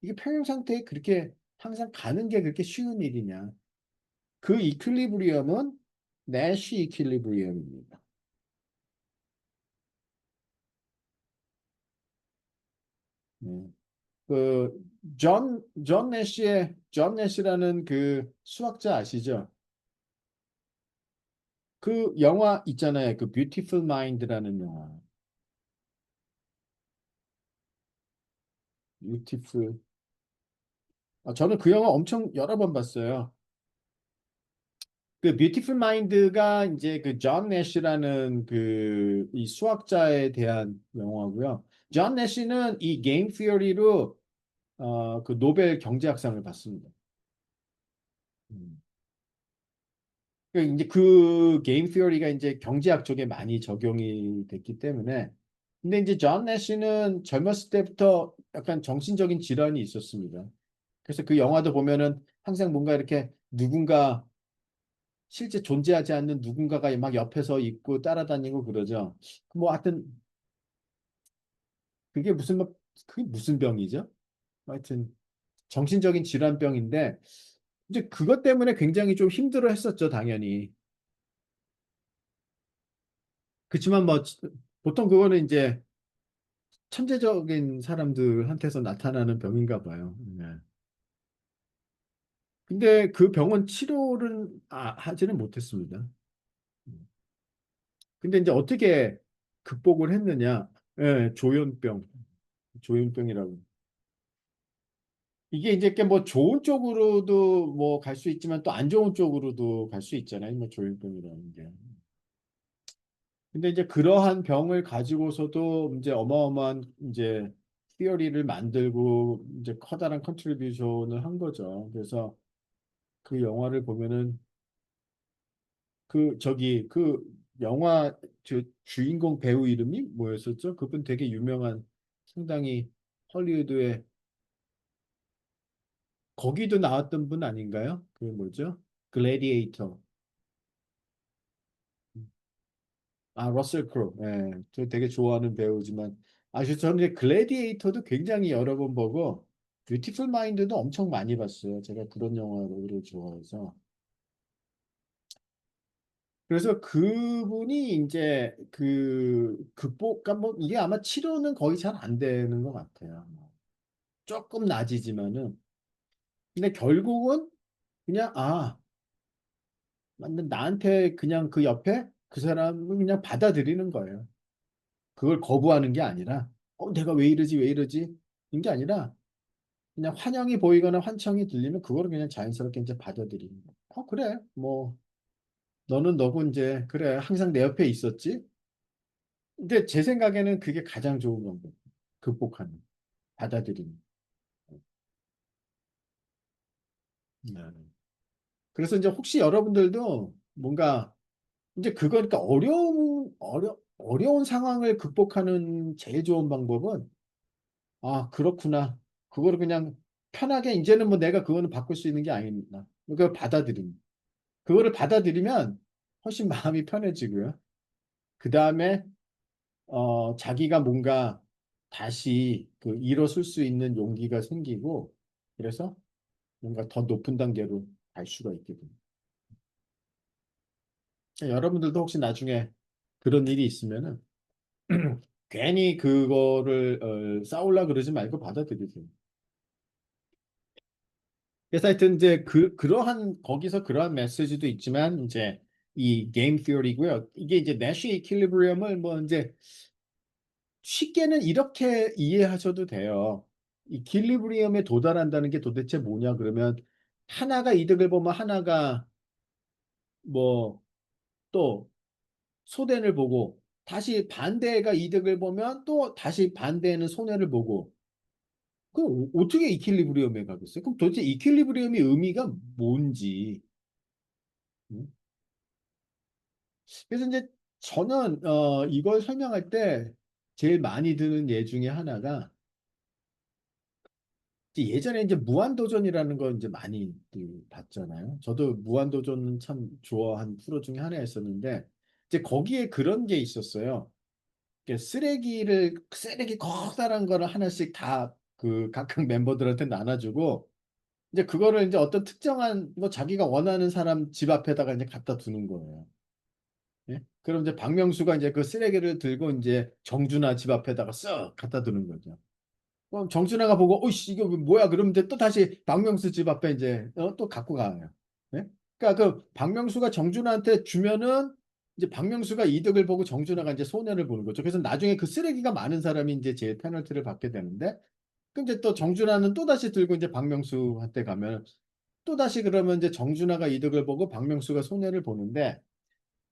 이게 평형 상태에 그렇게 항상 가는 게 그렇게 쉬운 일이냐. 그 이퀄리브리엄은 내쉬 이퀄리브리엄입니다. 네. 존 내시라는 그 수학자 아시죠? 그 영화 있잖아요. 그 뷰티풀 마인드라는 영화. 뷰티풀. 저는 그 영화 엄청 여러 번 봤어요. 그 뷰티풀 마인드가 이제 그 존 내시라는 그 이 수학자에 대한 영화고요. 존 내시는 이 게임 시어리로 그 노벨 경제학상을 받습니다. 음. 이제 그 게임 시어리가 이제 경제학 쪽에 많이 적용이 됐기 때문에, 근데 이제 존 내시는 젊었을 때부터 약간 정신적인 질환이 있었습니다. 그래서 그 영화도 보면은 항상 뭔가 이렇게 누군가 실제 존재하지 않는 누군가가 막 옆에서 있고 따라다니고 그러죠. 뭐 하여튼 그게 그게 무슨 병이죠? 하여튼 정신적인 질환병인데 이제 그것 때문에 굉장히 좀 힘들어 했었죠, 당연히. 그렇지만 뭐 보통 그거는 이제 천재적인 사람들한테서 나타나는 병인가 봐요. 네. 근데 그 병은 치료를 하지는 못했습니다. 근데 이제 어떻게 극복을 했느냐? 예, 조현병, 조현병이라고. 이게 이제 뭐 좋은 쪽으로도 뭐 갈 수 있지만 또 안 좋은 쪽으로도 갈 수 있잖아요. 뭐 조현병이라는 게. 근데 이제 그러한 병을 가지고서도 이제 어마어마한 이제 티어리를 만들고 이제 커다란 컨트리뷰션을 한 거죠. 그래서 그 영화를 보면은 그 저기 그 영화 주인공 배우 이름이 뭐였었죠? 그분 되게 유명한 상당히 헐리우드에 거기도 나왔던 분 아닌가요? 그 뭐죠? 글래디에이터. 아, 러셀 크로우. 예. 저 되게 좋아하는 배우지만 아주 저는 이제 글래디에이터도 굉장히 여러 번 보고 뷰티풀 마인드도 엄청 많이 봤어요. 제가 그런 영화를 좋아해서. 그래서 그분이 이제 그 극복, 그러니까 뭐 이게 아마 치료는 거의 잘 안 되는 것 같아요. 뭐 조금 나아지지만은. 근데 결국은 그냥 맞는 나한테 그냥 그 옆에 그 사람을 그냥 받아들이는 거예요. 그걸 거부하는 게 아니라 내가 왜 이러지 왜 이러지 이런 게 아니라 그냥 환영이 보이거나 환청이 들리면 그거를 그냥 자연스럽게 이제 받아들이는 거예요. 그래 뭐 너는 너고 이제 그래 항상 내 옆에 있었지. 근데 제 생각에는 그게 가장 좋은 방법. 극복하는, 받아들이는. 네. 그래서 이제 혹시 여러분들도 뭔가 이제 그거니까 어려운 상황을 극복하는 제일 좋은 방법은 그렇구나. 그거를 그냥 편하게 이제는 뭐 내가 그거는 바꿀 수 있는 게 아니다. 그걸 받아들임. 그거를 받아들이면 훨씬 마음이 편해지고요. 그 다음에 자기가 뭔가 다시 그 일어설 수 있는 용기가 생기고 그래서 뭔가 더 높은 단계로 갈 수가 있게 됩니다. 여러분들도 혹시 나중에 그런 일이 있으면은 괜히 그거를 싸우려 그러지 말고 받아들이세요. 그래서 하여튼 이제 그러한 거기서 그러한 메시지도 있지만 이제 이 게임 티어리고요. 이게 이제 내쉬 이퀄리브리엄을 뭐 이제 쉽게는 이렇게 이해하셔도 돼요. 이퀄리브리엄에 도달한다는 게 도대체 뭐냐 그러면 하나가 이득을 보면 하나가 뭐 또 손해를 보고 다시 반대가 이득을 보면 또 다시 반대는 손해를 보고 그럼 어떻게 이퀄리브리엄에 가겠어요? 그럼 도대체 이퀄리브리엄의 의미가 뭔지. 음? 그래서 이제 저는 이걸 설명할 때 제일 많이 드는 예 중에 하나가 이제 예전에 이제 무한도전이라는 거 이제 많이 봤잖아요. 저도 무한도전 참 좋아한 프로 중에 하나였었는데 이제 거기에 그런 게 있었어요. 이렇게 쓰레기 커다란 거를 하나씩 다 그 각각 멤버들한테 나눠주고 이제 그거를 이제 어떤 특정한 뭐 자기가 원하는 사람 집 앞에다가 이제 갖다 두는 거예요. 예? 그럼 이제 박명수가 이제 그 쓰레기를 들고 이제 정준하 집 앞에다가 쓱 갖다 두는 거죠. 그럼 정준하가 보고, 어이씨, 이거 뭐야? 그러면 이제 또 다시 박명수 집 앞에 이제 또 갖고 가요. 예? 그러니까 그 박명수가 정준하한테 주면은 이제 박명수가 이득을 보고 정준하가 이제 손해를 보는 거죠. 그래서 나중에 그 쓰레기가 많은 사람이 이제 제일 페널티를 받게 되는데, 그럼 이제 또 정준하는 또 다시 들고 이제 박명수한테 가면 또 다시 그러면 이제 정준하가 이득을 보고 박명수가 손해를 보는데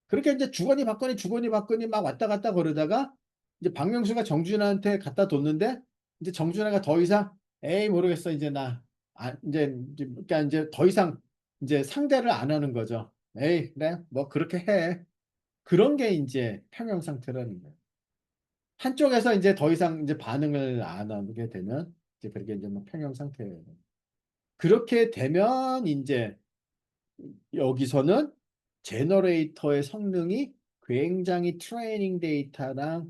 그렇게 이제 주거니 받거니 막 왔다 갔다 거르다가 이제 박명수가 정준하한테 갖다 뒀는데 이제 정준하가 더 이상 에이 모르겠어 이제 이제 그러니까 이제 더 이상 이제 상대를 안 하는 거죠. 에이 그래 뭐 그렇게 해. 그런 게 이제 평형 상태라는 거예요. 한쪽에서 이제 더 이상 이제 반응을 안 하게 되면 이제 그렇게 이제 뭐 평형 상태예요. 그렇게 되면 이제 여기서는 제너레이터의 성능이 굉장히 트레이닝 데이터랑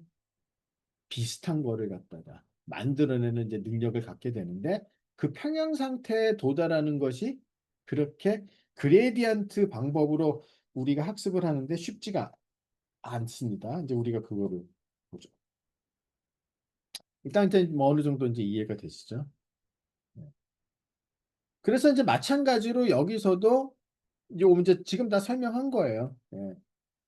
비슷한 거를 갖다가 만들어내는 이제 능력을 갖게 되는데 그 평형 상태에 도달하는 것이 그렇게 그레디언트 방법으로 우리가 학습을 하는데 쉽지가 않습니다. 이제 우리가 그거를 보죠. 일단 이제 뭐 어느 정도 이제 이해가 되시죠? 네. 그래서 이제 마찬가지로 여기서도 이제 지금 다 설명한 거예요. 예.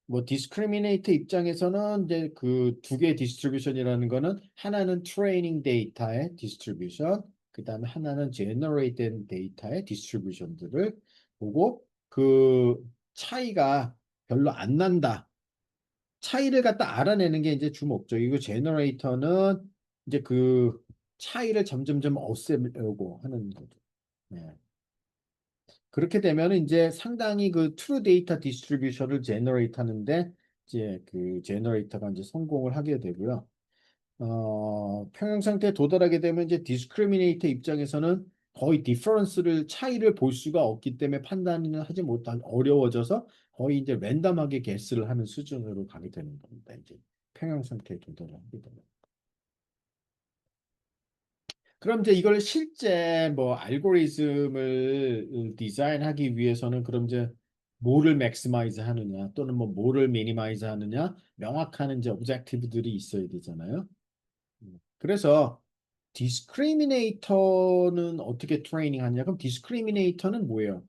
뭐 discriminate 입장에서는 이제 그 두 개의 디스트리뷰션이라는 거는 하나는 트레이닝 데이터의 디스트리뷰션, 그다음에 하나는 제너레이트 된 데이터의 디스트리뷰션들을 보고 그 차이가 별로 안 난다. 차이를 갖다 알아내는 게 이제 주 목적이고 제너레이터는 이제 그 차이를 점점점 없애려고 하는 거죠. 네. 그렇게 되면 이제 상당히 그 트루 데이터 디스트리뷰션을 제너레이트 하는데 이제 그 제너레이터가 이제 성공을 하게 되고요. 평형 상태에 도달하게 되면 이제 디스크리미네이터 입장에서는 거의 디퍼런스를 차이를 볼 수가 없기 때문에 판단을 하지 못한 어려워져서 거의 이제 랜덤하게 개수를 하는 수준으로 가게 되는 겁니다. 이제 평형 상태에 도달을 하게 되면. 그럼 이제 이걸 실제 뭐 알고리즘을 디자인하기 위해서는 그럼 이제 뭐를 맥시마이즈 하느냐 또는 뭐 뭐를 미니마이즈 하느냐 명확한 이제 오브젝티브들이 있어야 되잖아요. 그래서 디스크리미네이터는 어떻게 트레이닝 하냐? 그럼 디스크리미네이터는 뭐예요?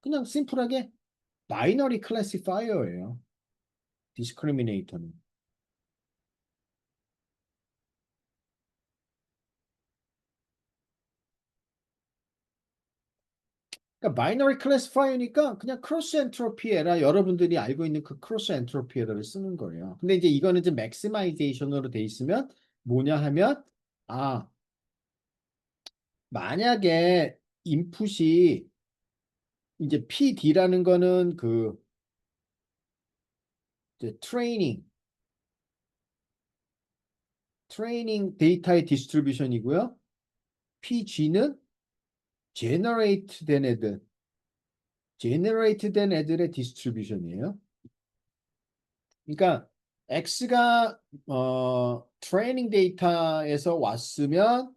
그냥 심플하게 바이너리 클래시파이어예요. 디스크리미네이터는. 그러니까 바이너리 클래시파이어니까 그냥 크로스 엔트로피 에라 여러분들이 알고 있는 그 크로스 엔트로피 에러를 쓰는 거예요. 근데 이제 이거는 이제 맥시마이제이션으로 돼 있으면 뭐냐 하면 아 만약에 인풋이 이제 PD라는 거는 그 이제 트레이닝 데이터의 디스트리뷰션이고요. PG는 제너레이트 된 애들, 제너레이트 된 애들의 디스트리뷰션이에요. 그러니까 X가 트레이닝 데이터에서 왔으면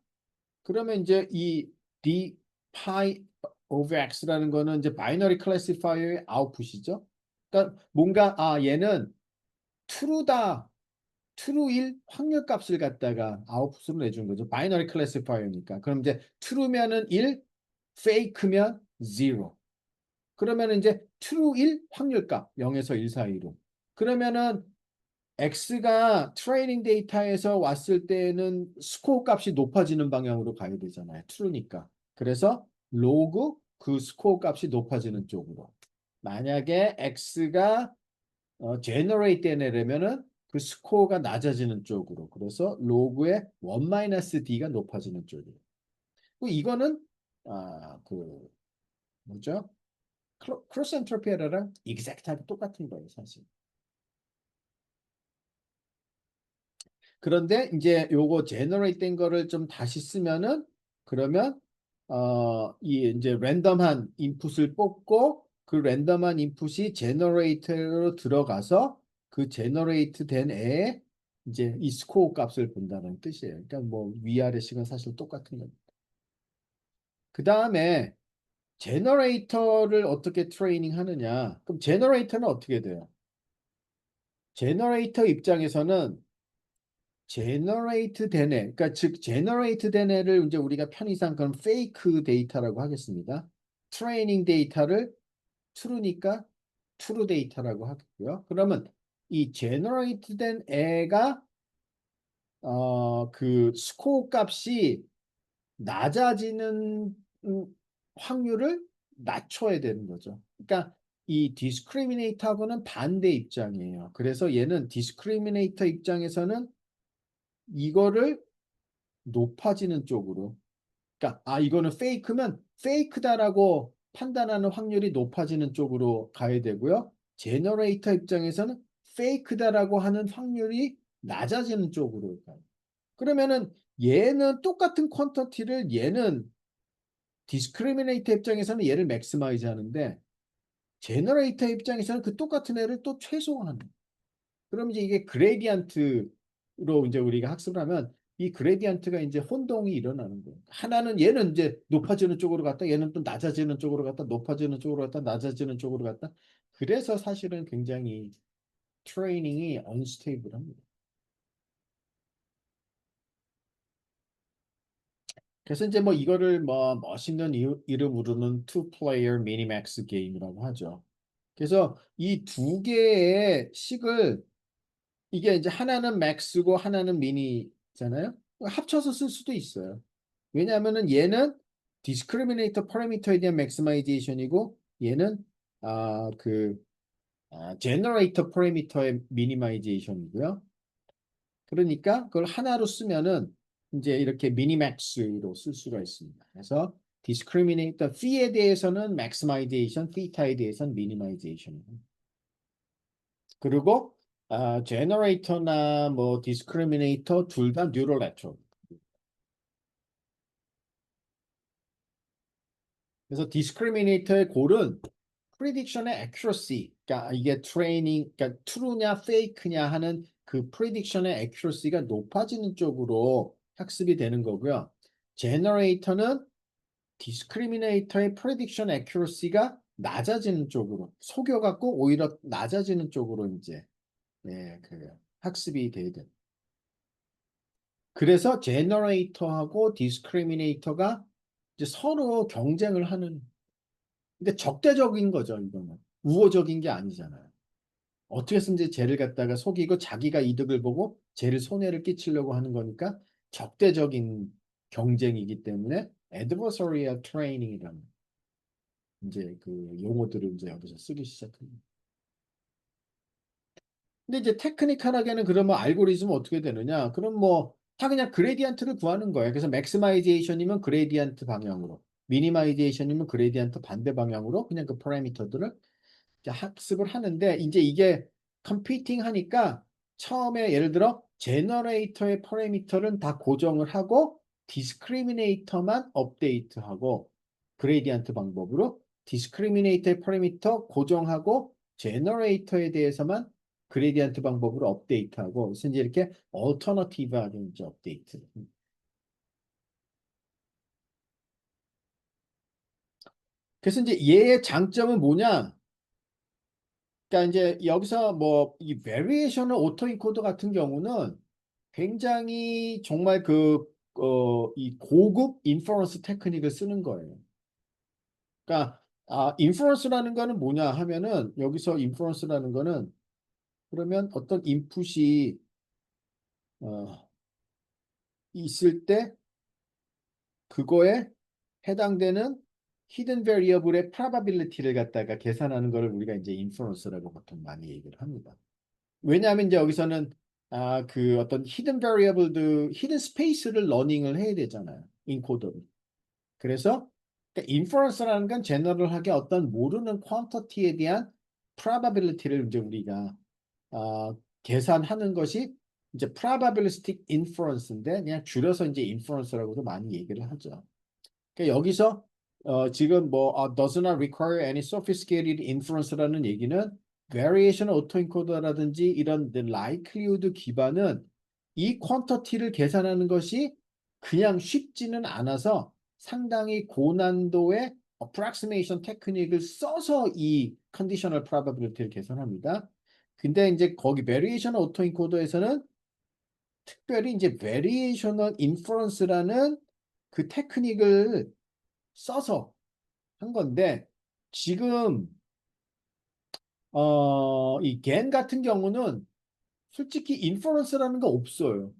그러면 이제 이 D pi over X라는 거는 이제 바이너리 클래시파이어의 아웃풋이죠. 그러니까 뭔가 얘는 true다, true일 확률 값을 갖다가 아웃풋으로 내준 거죠. 바이너리 클래시파이어니까. 그럼 이제 true면은 1, fake면 0. 그러면 이제 true일 확률값 0에서 1 사이로. 그러면은 X가 트레이닝 데이터에서 왔을 때는 스코어 값이 높아지는 방향으로 가야 되잖아요. true니까. 그래서 로그 그 스코어 값이 높아지는 쪽으로. 만약에 X가 제너레이트 되려면은 그 스코어가 낮아지는 쪽으로. 그래서 로그의 1-D가 높아지는 쪽이에요. 이거는 그 뭐죠? 크로스 엔트로피 에러랑 익젝트하게 똑같은 거예요, 사실. 그런데 이제 요거 제너레이트 된 거를 좀 다시 쓰면은 그러면 이 이제 랜덤한 인풋을 뽑고 그 랜덤한 인풋이 제너레이터로 들어가서 그 제너레이트 된 애의 이제 이 스코어 값을 본다는 뜻이에요. 그러니까 뭐 위아래 식은 사실 똑같은 겁니다. 그 다음에 제너레이터를 어떻게 트레이닝 하느냐? 그럼 제너레이터는 어떻게 돼요? 제너레이터 입장에서는 제너레이트 된 애, 그러니까 즉 제너레이트 된 애를 이제 우리가 편의상 그럼 페이크 데이터라고 하겠습니다. 트레이닝 데이터를 true니까 true 데이터라고 하겠고요. 그러면 이 제너레이트 된 애가 그 스코어 값이 낮아지는 확률을 낮춰야 되는 거죠. 그러니까 이 디스크리미네이터하고는 반대 입장이에요. 그래서 얘는 디스크리미네이터 입장에서는 이거를 높아지는 쪽으로. 그러니까 이거는 페이크면 페이크다라고 판단하는 확률이 높아지는 쪽으로 가야 되고요. 제너레이터 입장에서는 페이크다라고 하는 확률이 낮아지는 쪽으로 가요. 그러면은 얘는 똑같은 퀀터티를 얘는 디스크리미네이터 입장에서는 얘를 맥시마이즈 하는데 제너레이터 입장에서는 그 똑같은 애를 또 최소화하는. 그럼 이제 이게 그레디언트로 이제 우리가 학습을 하면 이 그레디언트가 이제 혼동이 일어나는 거예요. 하나는 얘는 이제 높아지는 쪽으로 갔다, 얘는 또 낮아지는 쪽으로 갔다, 높아지는 쪽으로 갔다, 낮아지는 쪽으로 갔다. 그래서 사실은 굉장히 트레이닝이 언스테이블합니다. 그래서 이제 뭐 이거를 뭐 멋있는 이름으로는 투 플레이어 미니맥스 게임이라고 하죠. 그래서 이 두 개의 식을 이게 이제 하나는 맥스고 하나는 미니잖아요. 합쳐서 쓸 수도 있어요. 왜냐하면은 얘는 디스크리미네이터 파라미터에 대한 맥시마이제이션이고 얘는 제너레이터 파라미터의 미니마이제이션이고요. 그러니까 그걸 하나로 쓰면은 이제 이렇게 미니맥스로 쓸 수가 있습니다. 그래서 디스크리미네이터 P에 대해서는 maximization, theta에 대해서는 minimization. 그리고 제너레이터나 뭐 디스크리미네이터 둘 다 뉴럴 네트워크. 그래서 디스크리미네이터의 골은 prediction의 accuracy, 그러니까 이게 트레이닝, 그러니까 true냐 fake냐 하는 그 prediction의 accuracy가 높아지는 쪽으로 학습이 되는 거고요. 제너레이터는 디스크리미네이터의 prediction accuracy가 낮아지는 쪽으로 속여갖고 오히려 낮아지는 쪽으로 이제 그 학습이 돼야 돼. 그래서 제너레이터하고 디스크리미네이터가 이제 서로 경쟁을 하는. 근데 적대적인 거죠, 이거는. 우호적인 게 아니잖아요. 어떻게 해서든지 쟤를 갖다가 속이고 자기가 이득을 보고 쟤를 손해를 끼치려고 하는 거니까 적대적인 경쟁이기 때문에 adversarial training이라는 이제 그 용어들을 이제 여기서 쓰기 시작합니다. 근데 이제 테크니컬하게는 그러면 알고리즘은 어떻게 되느냐? 그럼 뭐 다 그냥 그레디언트를 구하는 거예요. 그래서 맥시마이제이션이면 그레디언트 방향으로, 미니마이제이션이면 그레디언트 반대 방향으로 그냥 그 파라미터들을 이제 학습을 하는데 이제 이게 컴피팅 하니까 처음에 예를 들어 제너레이터의 파라미터는 다 고정을 하고 디스크리미네이터만 업데이트하고 그레디언트 방법으로 디스크리미네이터의 파라미터 고정하고 제너레이터에 대해서만 그레디언트 방법으로 업데이트하고 그래서 이제 이렇게 얼터너티브하게 이제 업데이트. 그래서 이제 얘의 장점은 뭐냐? 그러니까 이제 여기서 뭐 이 베리에이셔널 오토인코더 같은 경우는 굉장히 정말 이 고급 인퍼런스 테크닉을 쓰는 거예요. 그러니까 인퍼런스라는 거는 뭐냐 하면은 여기서 인퍼런스라는 거는 그러면 어떤 인풋이 어, 있을 때 그거에 해당되는 히든 베리어블의 프라바빌리티를 갖다가 계산하는 거를 우리가 이제 인퍼런스라고 보통 많이 얘기를 합니다. 왜냐하면 이제 여기서는 그 어떤 히든 베리어블드, 히든 스페이스를 러닝을 해야 되잖아요. 인코더를. 그래서 그러니까 인퍼런스라는 건 제너럴하게 어떤 모르는 퀀터티에 대한 probability를 이제 우리가 계산하는 것이 이제 probabilistic inference인데 그냥 줄여서 이제 inference라고도 많이 얘기를 하죠. 그러니까 여기서 지금 뭐 does not require any sophisticated inference라는 얘기는 variation autoencoder라든지 이런 the likelihood 기반은 이 퀀터티를 계산하는 것이 그냥 쉽지는 않아서 상당히 고난도의 approximation 테크닉을 써서 이 conditional probability를 계산합니다. 근데 이제 거기 variation autoencoder에서는 특별히 이제 variational inference라는 그 테크닉을 써서 한 건데 지금 이 겐 같은 경우는 솔직히 인퍼런스라는 거 없어요.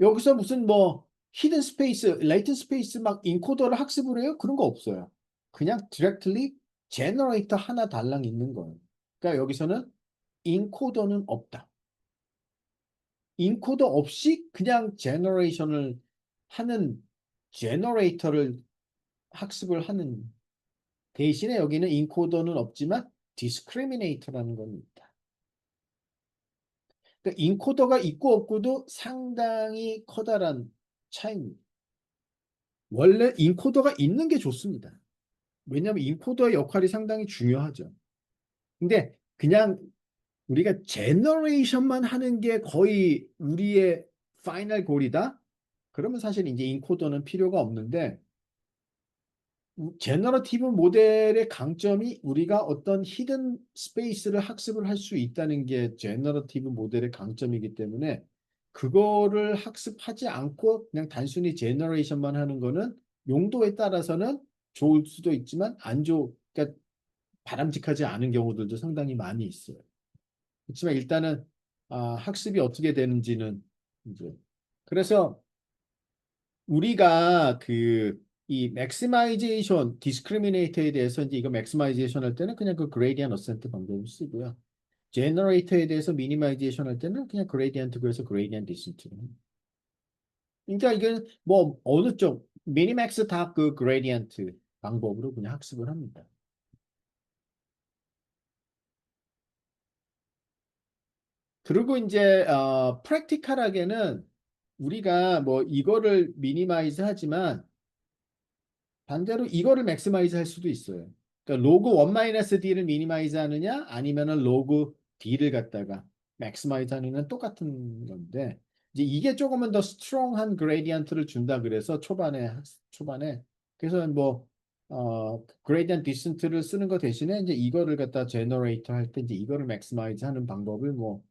여기서 무슨 뭐 히든 스페이스, 레이튼 스페이스 막 인코더를 학습을 해요? 그런 거 없어요. 그냥 디렉틀리 제너레이터 하나 달랑 있는 거예요. 그러니까 여기서는 인코더는 없다. 인코더 없이 그냥 제너레이션을 하는 제너레이터를 학습을 하는 대신에 여기는 인코더는 없지만 디스크리미네이터라는 건 있다. 그러니까 인코더가 있고 없고도 상당히 커다란 차이입니다. 원래 인코더가 있는 게 좋습니다. 왜냐하면 인코더의 역할이 상당히 중요하죠. 근데 그냥 우리가 제너레이션만 하는 게 거의 우리의 파이널 골이다? 그러면 사실 이제 인코더는 필요가 없는데 제너러티브 모델의 강점이 우리가 어떤 히든 스페이스를 학습을 할 수 있다는 게 제너러티브 모델의 강점이기 때문에 그거를 학습하지 않고 그냥 단순히 제너레이션만 하는 거는 용도에 따라서는 좋을 수도 있지만 그러니까 바람직하지 않은 경우들도 상당히 많이 있어요. 그렇지만 일단은 학습이 어떻게 되는지는 이제 그래서 우리가 이 맥시마이제이션, 디스크리미네이터에 대해서 이제 이거 맥시마이제이션 할 때는 그냥 그 그레이디언트 어센트 방법을 쓰고요. 제너레이터에 대해서 미니마이제이션 할 때는 그냥 그레이디언트 그래서 그레이디언트 디센트. 그러니까 이건 뭐 어느 쪽 미니맥스 다 그 그레이디언트 방법으로 그냥 학습을 합니다. 그리고 이제 프랙티컬하게는 우리가 뭐 이거를 미니마이즈 하지만 반대로 이거를 맥시마이즈 할 수도 있어요. 그러니까 로그 1-d를 미니마이즈 하느냐 아니면은 로그 d를 갖다가 맥시마이즈 하느냐는 똑같은 건데 이제 이게 조금은 더 스트롱한 그레디언트를 준다 그래서 초반에 그래서 뭐 그레디언트 디센트를 쓰는 거 대신에 이제 이거를 갖다 제너레이터 할 때 이제 이거를 맥시마이즈 하는 방법을 뭐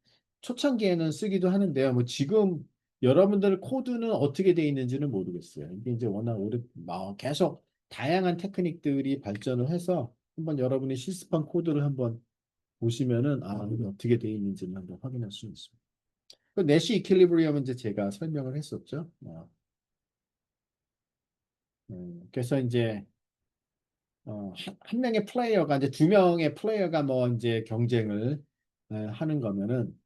초창기에는 쓰기도 하는데요. 뭐 지금 여러분들 코드는 어떻게 돼 있는지는 모르겠어요. 이게 이제 워낙 계속 다양한 테크닉들이 발전을 해서 한번 여러분이 실습한 코드를 한번 보시면은 이게 어떻게 돼 있는지를 한번 확인할 수 있습니다. 그 내시 이퀄리브리엄은 이제 제가 설명을 했었죠. 그래서 이제 한 명의 플레이어가 이제 두 명의 플레이어가 뭐 이제 경쟁을 하는 거면은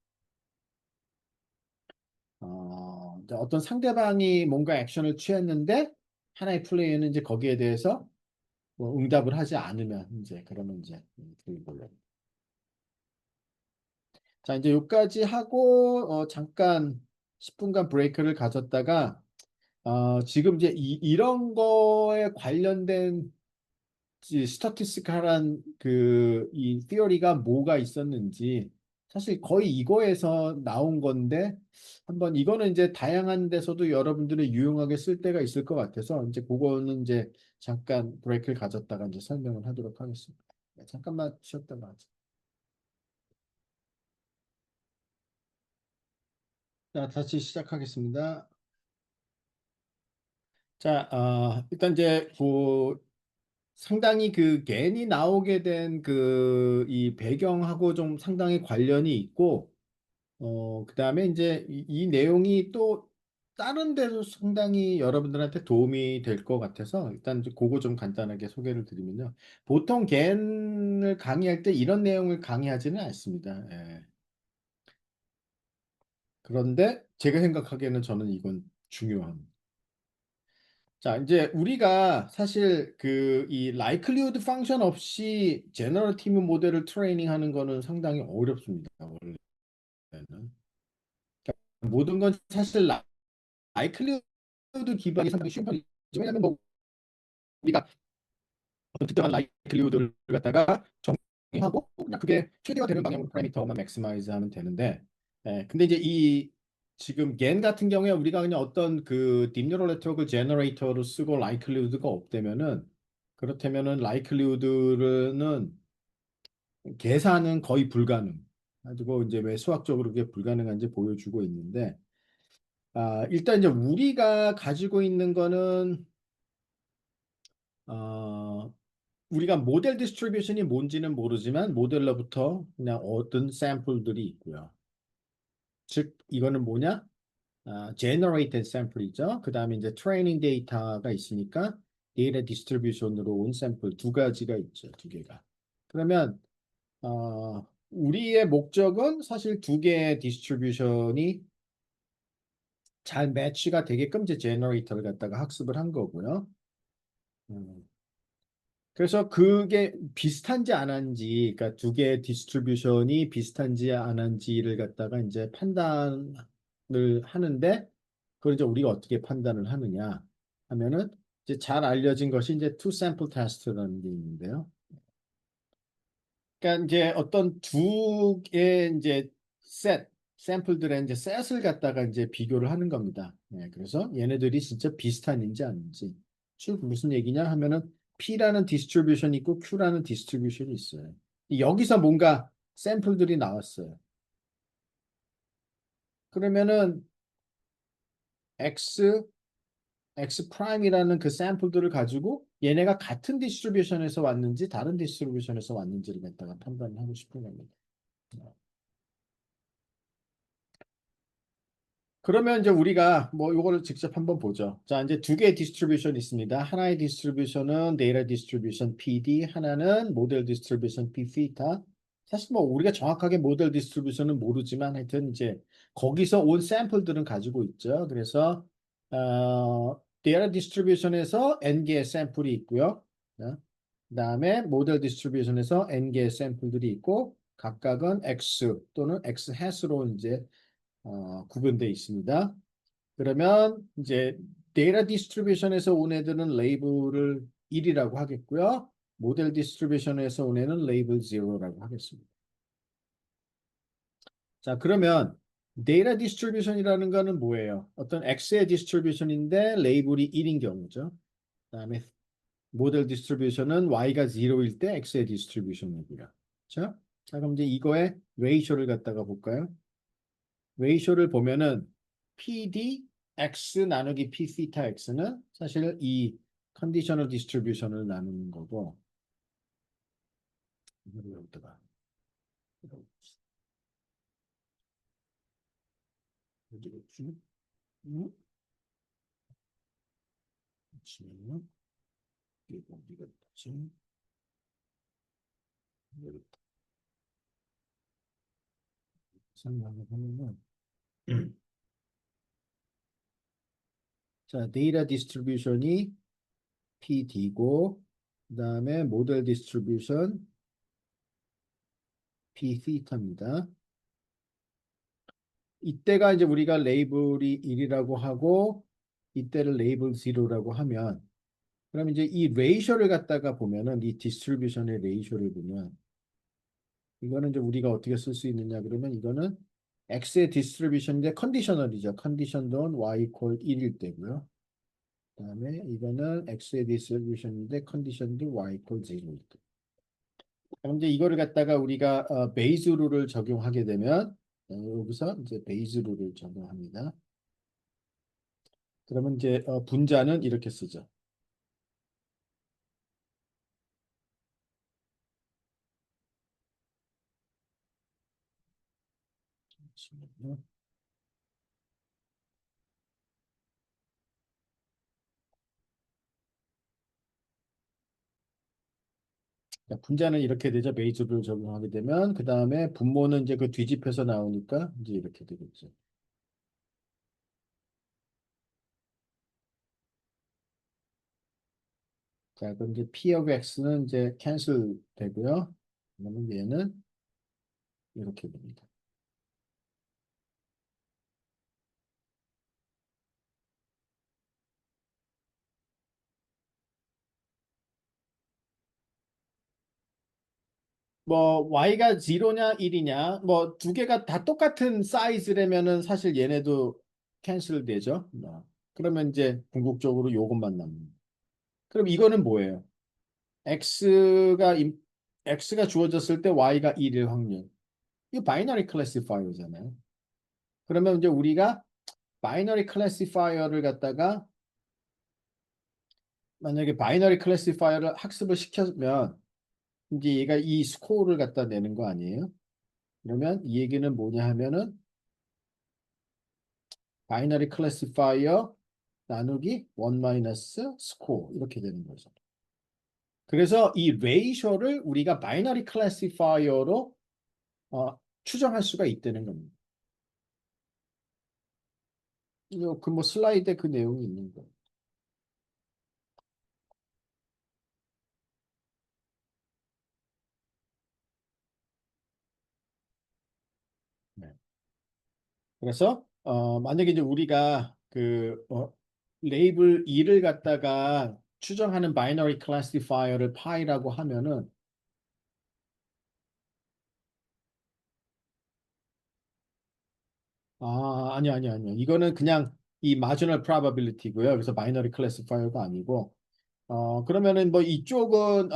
이제 어떤 상대방이 뭔가 액션을 취했는데 하나의 플레이어는 이제 거기에 대해서 뭐 응답을 하지 않으면 이제 그러면 이제 그걸로. 자, 이제 여기까지 하고 잠깐 10분간 브레이크를 가졌다가 지금 이제 이런 거에 관련된 스타티스틱한 이 티어리가 뭐가 있었는지 사실 거의 이거에서 나온 건데 한번 이거는 이제 다양한 데서도 여러분들이 유용하게 쓸 때가 있을 것 같아서 이제 그거는 이제 잠깐 브레이크를 가졌다가 이제 설명을 하도록 하겠습니다. 네, 잠깐만 쉬었다가 하죠. 자, 다시 시작하겠습니다. 자, 일단 이제 상당히 그 겐이 나오게 된 이 배경하고 좀 상당히 관련이 있고, 그다음에 이제 이 내용이 또 다른 데도 상당히 여러분들한테 도움이 될 것 같아서 일단 이제 그거 좀 간단하게 소개를 드리면요. 보통 겐을 강의할 때 이런 내용을 강의하지는 않습니다. 예. 그런데 제가 생각하기에는 저는 이건 중요합니다. 자, 이제 우리가 사실 이 likelihood 펑션 없이 제너러티브 모델을 트레이닝 하는 거는 상당히 어렵습니다. 원래는. 모든 건 사실 likelihood 기반이 상당히 쉬운 편이죠. 왜냐하면 뭐 우리가 어떤 특정한 likelihood를 갖다가 정의하고 그냥 그게 최대화되는 방향으로 파라미터만 맥시마이즈 하면 되는데 근데 이제 지금 겐 같은 경우에 우리가 그냥 어떤 딥뉴럴 네트워크 제너레이터로 쓰고 likelihood가 없다면은 그렇다면은 likelihood는 계산은 거의 불가능. 가지고 이제 왜 수학적으로 그게 불가능한지 보여주고 있는데 일단 이제 우리가 가지고 있는 거는 어, 우리가 모델 디스트리뷰션이 뭔지는 모르지만 모델로부터 그냥 얻은 샘플들이 있고요. 즉 이거는 뭐냐? generated 샘플이죠. 그 다음에 이제 트레이닝 데이터가 있으니까 데이터 디스트리뷰션으로 온 샘플 두 가지가 있죠. 두 개가. 그러면 우리의 목적은 사실 두 개의 디스트리뷰션이 잘 매치가 되게끔 이제 제너레이터를 갖다가 학습을 한 거고요. 음. 그래서 그게 비슷한지 안 한지, 그러니까 두 개의 디스트리뷰션이 비슷한지 안 한지를 갖다가 이제 판단을 하는데, 그걸 이제 우리가 어떻게 판단을 하느냐 하면은 이제 잘 알려진 것이 이제 투 샘플 테스트라는 게 있는데요. 그러니까 이제 어떤 두 개의 이제 샘플들의 이제 셋을 갖다가 이제 비교를 하는 겁니다. 네, 그래서 얘네들이 진짜 비슷한지 아닌지. 쭉 무슨 얘기냐 하면은 P라는 디스트리뷰션이 있고 Q라는 디스트리뷰션이 있어요. 여기서 뭔가 샘플들이 나왔어요. 그러면은 X, X 프라임이라는 그 샘플들을 가지고 얘네가 같은 디스트리뷰션에서 왔는지 다른 디스트리뷰션에서 왔는지를 갖다가 판단하고 싶은 겁니다. 그러면 이제 우리가 뭐 요거를 직접 한번 보죠. 자, 이제 두 개의 디스트리뷰션이 있습니다. 하나의 디스트리뷰션은 데이터 디스트리뷰션 PD, 하나는 모델 디스트리뷰션 P theta. 사실 뭐 우리가 정확하게 모델 디스트리뷰션은 모르지만 하여튼 이제 거기서 온 샘플들은 가지고 있죠. 그래서 데이터 디스트리뷰션에서 n 개의 샘플이 있고요. 그다음에 모델 디스트리뷰션에서 n 개의 샘플들이 있고 각각은 x 또는 x hat으로 이제 구분되어 있습니다. 그러면 이제 데이터 디스트리뷰션에서 온 애들은 레이블을 1이라고 하겠고요. 모델 디스트리뷰션에서 온 애는 레이블 0라고 하겠습니다. 자, 그러면 데이터 디스트리뷰션이라는 거는 뭐예요? 어떤 X의 디스트리뷰션인데 레이블이 1인 경우죠. 그다음에 모델 디스트리뷰션은 Y가 0일 때 X의 디스트리뷰션이고요. 자, 그럼 이제 이거의 레이쇼를 갖다가 볼까요? 레이쇼를 보면은 PD X 나누기 P theta X는 사실 이 컨디셔널 디스트리뷰션을 나누는 거고 이거를 여기다가 여기 있지? 응? 그렇지. 이거 어디가 있지? 여기 생각해 보면은 자, 데이터 디스트리뷰션이 PD고 그다음에 모델 디스트리뷰션 P theta입니다. 이때가 이제 우리가 레이블이 1이라고 하고 이때를 레이블 0라고 하면 그럼 이제 이 레이쇼를 갖다가 보면은 이 디스트리뷰션의 레이쇼를 보면 이거는 이제 우리가 어떻게 쓸 수 있느냐 그러면 이거는 x의 디스트리뷰션인데 컨디셔널이죠. 컨디션 돈 y equal 1일 때고요. 그다음에 이거는 x의 디스트리뷰션인데 컨디션도 y equal 0일 때. 그럼 이제 이거를 갖다가 우리가 베이즈 룰을 적용하게 되면 여기서 이제 베이즈 룰을 적용합니다. 그러면 이제 분자는 이렇게 쓰죠. 잠시만요. 자, 분자는 이렇게 되죠. 베이스를 적용하게 되면 그 다음에 분모는 이제 그 뒤집혀서 나오니까 이제 이렇게 되겠죠. 자, 그럼 이제 P of X는 이제 캔슬 되고요. 그러면 얘는 이렇게 됩니다. 뭐 Y가 0냐 1이냐 뭐 두 개가 다 똑같은 사이즈라면은 사실 얘네도 캔슬 되죠. 그러면 이제 궁극적으로 요것만 남는. 그럼 이거는 뭐예요? X가 X가 주어졌을 때 Y가 1일 확률. 이거 바이너리 클래시파이어잖아요. 그러면 이제 우리가 바이너리 클래시파이어를 갖다가 만약에 바이너리 클래시파이어를 학습을 시켜면 이제 얘가 이 스코어를 갖다 내는 거 아니에요? 그러면 이 얘기는 뭐냐 하면은 바이너리 클래시파이어 나누기 1 마이너스 스코어 이렇게 되는 거죠. 그래서 이 레이쇼를 우리가 바이너리 클래시파이어로 추정할 수가 있다는 겁니다. 그뭐 슬라이드에 그 내용이 있는 거예요. 네. 그래서 만약에 이제 우리가 그 레이블 2를 갖다가 추정하는 바이너리 클래시파이어를 파이라고 하면은 아니요. 이거는 그냥 이 marginal probability고요. 그래서 binary classifier가 아니고, 그러면은 뭐 이쪽은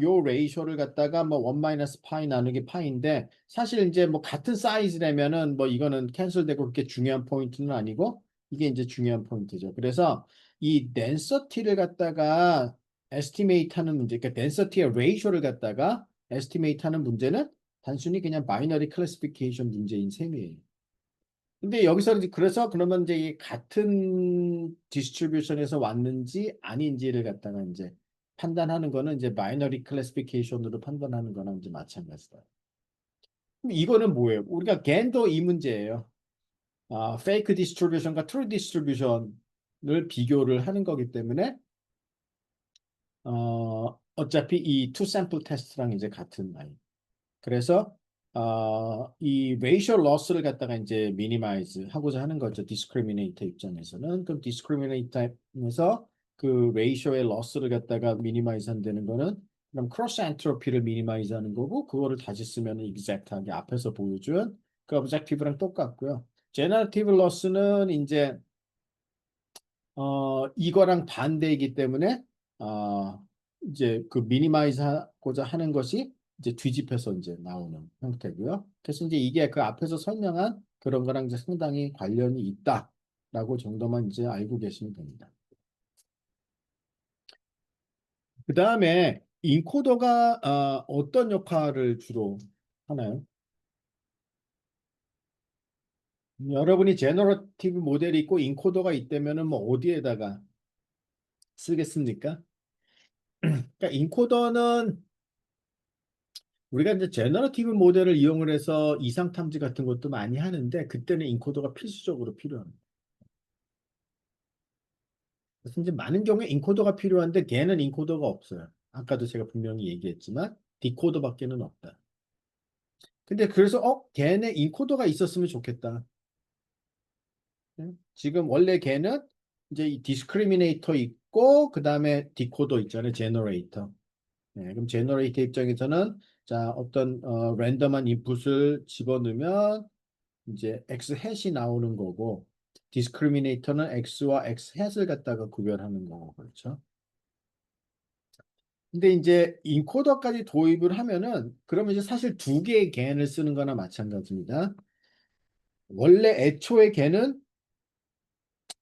요 레이쇼를 갖다가 뭐 1 마이너스 파이 나누기 파이인데 사실 이제 뭐 같은 사이즈라면은 뭐 이거는 캔슬되고 그렇게 중요한 포인트는 아니고 이게 이제 중요한 포인트죠. 그래서 이 density를 갖다가 estimate 하는 문제, 그러니까 density의 레이쇼를 갖다가 estimate 하는 문제는 단순히 그냥 binary classification 문제인 셈이에요. 근데 여기서 이제 그래서 그러면 이제 이 같은 디스트리뷰션에서 왔는지 아닌지를 갖다가 이제 판단하는 거는 이제 마이너리 클래시피케이션으로 판단하는 거나 이제 마찬가지다. 그럼 이거는 뭐예요? 우리가 겐도 이 문제예요. 페이크 디스트리뷰션과 트루 디스트리뷰션을 비교를 하는 거기 때문에 어차피 이 투 샘플 테스트랑 이제 같은 라인. 그래서 이 racial loss를 갖다가 이제 minimize 하고자 하는 거죠. discriminator 입장에서는. 그럼 discriminator에서 그 ratio의 loss를 갖다가 minimize 한다는 거는 그럼 cross entropy를 minimize 하는 거고 그거를 다시 쓰면 exact하게 앞에서 보여준 그 objective랑 똑같고요. generative loss는 이제 이거랑 반대이기 때문에 이제 그 미니마이즈 하고자 하는 것이 이제 뒤집혀서 이제 나오는 형태고요. 그래서 이제 이게 그 앞에서 설명한 그런 거랑 이제 상당히 관련이 있다라고 정도만 이제 알고 계시면 됩니다. 그 다음에 인코더가 어떤 역할을 주로 하나요? 여러분이 제너러티브 모델이 있고 인코더가 있다면은 뭐 어디에다가 쓰겠습니까? 그러니까 인코더는 우리가 이제 제너러티브 모델을 이용을 해서 이상 탐지 같은 것도 많이 하는데 그때는 인코더가 필수적으로 필요합니다. 그래서 이제 많은 경우에 인코더가 필요한데 걔는 인코더가 없어요. 아까도 제가 분명히 얘기했지만 디코더밖에는 없다. 근데 그래서 걔네 인코더가 있었으면 좋겠다. 지금 원래 걔는 이제 이 디스크리미네이터 있고 그 다음에 디코더 있잖아요. 제너레이터. 네, 그럼 제너레이터 입장에서는 자 어떤 랜덤한 인풋을 집어넣으면 이제 x 햇이 나오는 거고 디스크리미네이터는 x와 x 햇을 갖다가 구별하는 거고 그렇죠. 근데 이제 인코더까지 도입을 하면은 그러면 이제 사실 두 개의 개를 쓰는 거나 마찬가지입니다. 원래 애초에 개는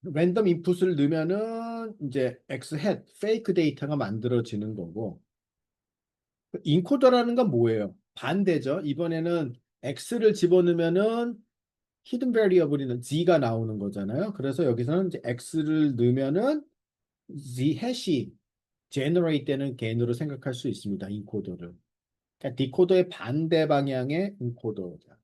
랜덤 인풋을 넣으면은 이제 x 햇 페이크 데이터가 만들어지는 거고 인코더라는 건 뭐예요? 반대죠. 이번에는 x를 집어넣으면은 히든 베리어블이는 z가 나오는 거잖아요. 그래서 여기서는 이제 x를 넣으면은 z 해시 generate 되는 개인으로 생각할 수 있습니다. 인코더를. 그러니까 디코더의 반대 방향의 인코더자.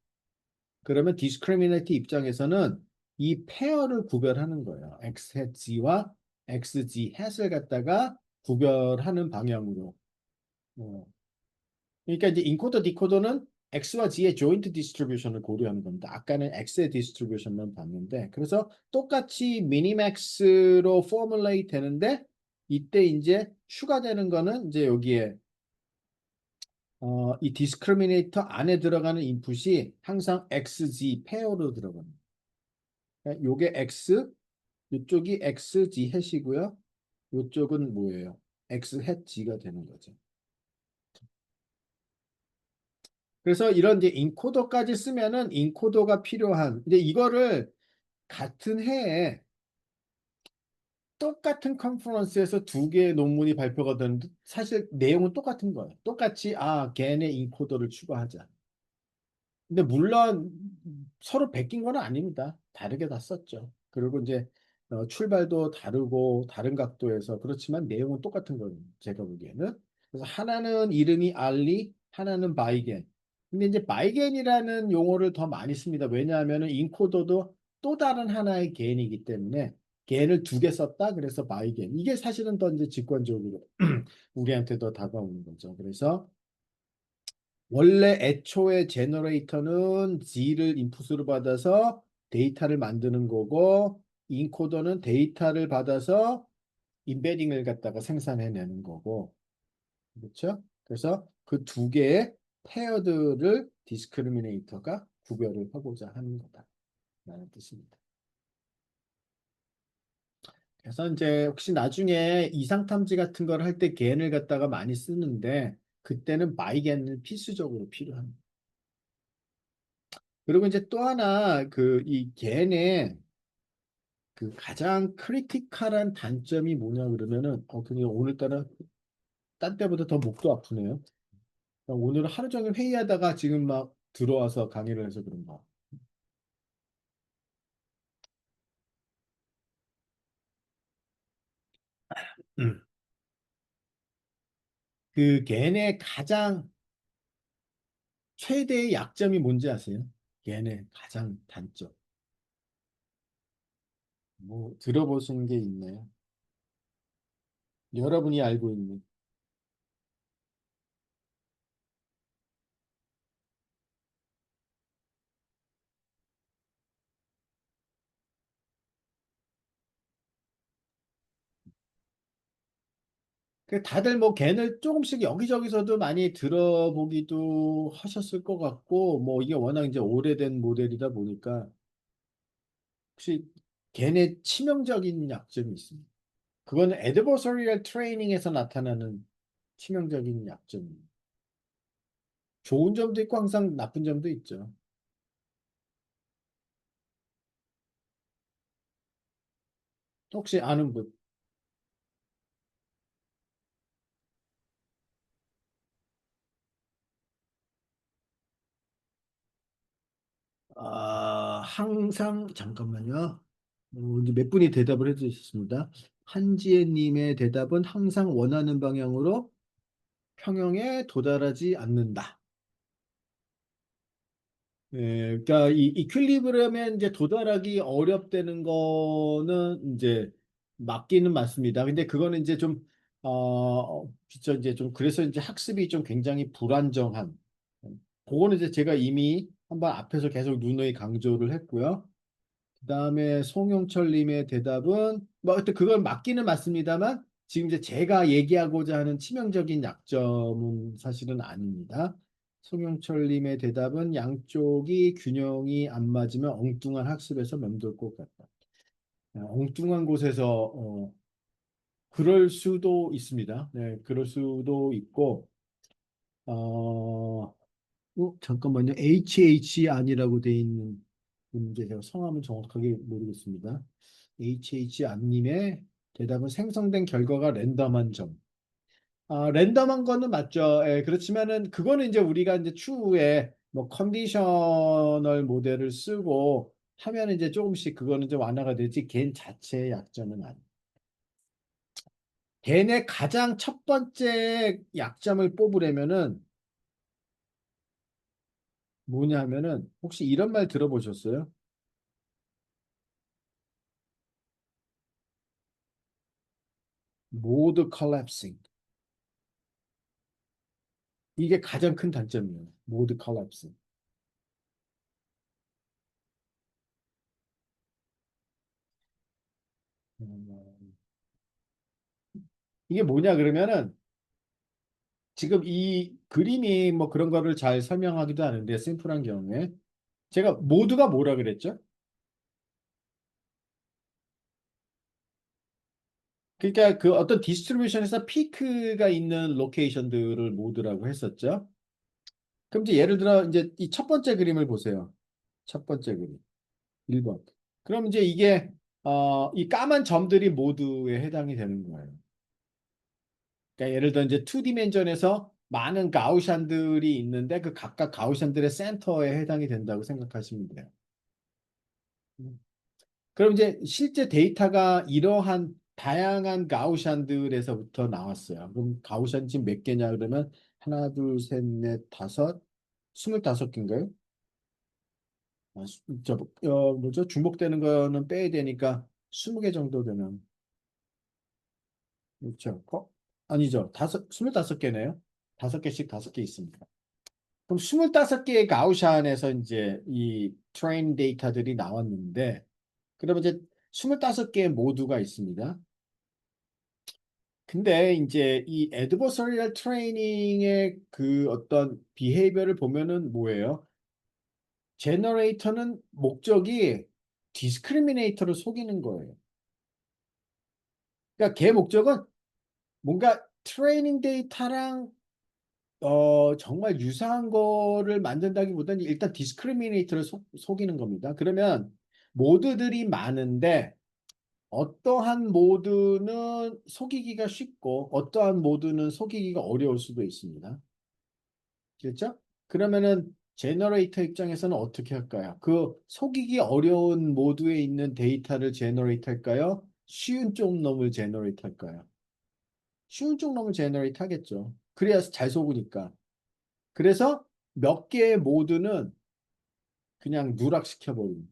그러면 디스크리미네이트 입장에서는 이 페어를 구별하는 거예요. x hat z와 xg hat을 갖다가 구별하는 방향으로. 어, 그러니까 이제 인코더 디코더는 X와 G의 조인트 디스트리뷰션을 고려하는 겁니다. 아까는 X의 디스트리뷰션만 봤는데 그래서 똑같이 미니맥스로 포뮬레이트 되는데 이때 이제 추가되는 거는 이제 여기에 이 디스크리미네이터 안에 들어가는 인풋이 항상 XG 페어로 들어갑니다. 그러니까 요게 X, 이쪽이 XG 해시고요. 이쪽은 뭐예요? X hat G가 되는 거죠. 그래서 이런 이제 인코더까지 쓰면은 인코더가 필요한. 근데 이거를 같은 해에 똑같은 컨퍼런스에서 두 개의 논문이 발표가 되는데 사실 내용은 똑같은 거예요. 똑같이 걔네 인코더를 추가하자. 근데 물론 서로 베낀 건 아닙니다. 다르게 다 썼죠. 그리고 이제 출발도 다르고 다른 각도에서 그렇지만 내용은 똑같은 거예요. 제가 보기에는. 그래서 하나는 이름이 알리, 하나는 바이겐. 근데 이제 바이겐이라는 용어를 더 많이 씁니다. 왜냐하면 인코더도 또 다른 하나의 겐이기 때문에 겐을 두 개 썼다. 그래서 바이겐. 이게 사실은 더 이제 직관적으로 우리한테 더 다가오는 거죠. 그래서 원래 애초에 제너레이터는 G를 인풋으로 받아서 데이터를 만드는 거고 인코더는 데이터를 받아서 임베딩을 갖다가 생산해내는 거고 그렇죠? 그래서 그 두 개의 페어들을 디스크리미네이터가 구별을 하고자 하는 거다. 라는 뜻입니다. 그래서 이제 혹시 나중에 이상탐지 같은 걸 할 때 겐을 갖다가 많이 쓰는데 그때는 마이겐은 필수적으로 필요합니다. 그리고 이제 또 하나 그 이 겐의 그 가장 크리티컬한 단점이 뭐냐 그러면은 그냥 오늘따라 딴 때보다 더 목도 아프네요. 오늘은 하루 종일 회의하다가 지금 막 들어와서 강의를 해서 그런가. 음. 그 겐의 가장 최대의 약점이 뭔지 아세요? 겐의 가장 단점. 뭐 들어보신 게 있나요? 여러분이 알고 있는. 그 다들 뭐 겐을 조금씩 여기저기서도 많이 들어보기도 하셨을 것 같고 뭐 이게 워낙 이제 오래된 모델이다 보니까 혹시 겐의 치명적인 약점이 있습니다. 그거는 adversarial training에서 나타나는 치명적인 약점입니다. 좋은 점도 있고 항상 나쁜 점도 있죠. 혹시 아는 분? 항상 잠깐만요. 이제 몇 분이 대답을 해주셨습니다. 한지혜님의 대답은 항상 원하는 방향으로 평형에 도달하지 않는다. 예, 그러니까 이 이퀄리브리엄에 이제 도달하기 어렵다는 거는 이제 맞기는 맞습니다. 근데 그거는 이제 좀 그쵸, 이제 좀 그래서 이제 학습이 좀 굉장히 불안정한. 그거는 이제 제가 이미 한번 앞에서 계속 누누이 강조를 했고요. 그다음에 송영철님의 대답은 뭐 하여튼 그건 맞기는 맞습니다만 지금 이제 제가 얘기하고자 하는 치명적인 약점은 사실은 아닙니다. 송영철님의 대답은 양쪽이 균형이 안 맞으면 엉뚱한 학습에서 맴돌 것 같다. 엉뚱한 곳에서 그럴 수도 있습니다. 네, 그럴 수도 있고 잠깐만요. HH 아니라고 돼 있는 분인데 제가 성함은 정확하게 모르겠습니다. HH 안님의 대답은 생성된 결과가 랜덤한 점. 랜덤한 거는 맞죠. 예, 그렇지만은 그거는 이제 우리가 이제 추후에 뭐 컨디셔널 모델을 쓰고 하면 이제 조금씩 그거는 좀 완화가 되지 걘 자체의 약점은 아니에요. 걔네 가장 첫 번째 약점을 뽑으려면은 뭐냐 하면은 혹시 이런 말 들어보셨어요? 모드 컬랩싱. 이게 가장 큰 단점이에요. 모드 컬랩싱. 음, 이게 뭐냐 그러면은 지금 이 그림이 뭐 그런 거를 잘 설명하기도 하는데 심플한 경우에 제가 모드가 뭐라 그랬죠? 그러니까 그 어떤 디스트리뷰션에서 피크가 있는 로케이션들을 모드라고 했었죠. 그럼 이제 예를 들어 이제 이 첫 번째 그림을 보세요. 첫 번째 그림. 1번. 그럼 이제 이게 이 까만 점들이 모두에 해당이 되는 거예요. 그러니까 예를 들어 이제 2디멘전에서 많은 가우샨들이 있는데 그 각각 가우샨들의 센터에 해당이 된다고 생각하시면 돼요. 음. 그럼 이제 실제 데이터가 이러한 다양한 가우샨들에서부터 나왔어요. 그럼 가우샨 지금 몇 개냐 그러면 하나, 둘, 셋, 넷, 다섯, 25개인가요? 뭐죠? 중복되는 거는 빼야 되니까 20개 정도 되는. 그렇죠. 아니죠. 25개네요. 5개씩 5개 있습니다. 그럼 25개의 가우샨에서 이제 이 트레인 데이터들이 나왔는데, 그러면 이제 25개의 모두가 있습니다. 근데 이제 이 adversarial training의 그 어떤 비헤이비어를 보면은 뭐예요? 제너레이터는 목적이 디스크리미네이터를 속이는 거예요. 그러니까 걔 목적은 뭔가 트레이닝 데이터랑 정말 유사한 거를 만든다기보다는 일단 디스크리미네이터를 속이는 겁니다. 그러면 모드들이 많은데 어떠한 모드는 속이기가 쉽고 어떠한 모드는 속이기가 어려울 수도 있습니다. 그렇죠? 그러면은 제너레이터 입장에서는 어떻게 할까요? 그 속이기 어려운 모드에 있는 데이터를 제너레이트 할까요? 쉬운 쪽 놈을 제너레이트 할까요? 쉬운 쪽 놈을 제너레이트 하겠죠. 그래야 잘 속으니까. 그래서 몇 개의 모드는 그냥 누락시켜버립니다.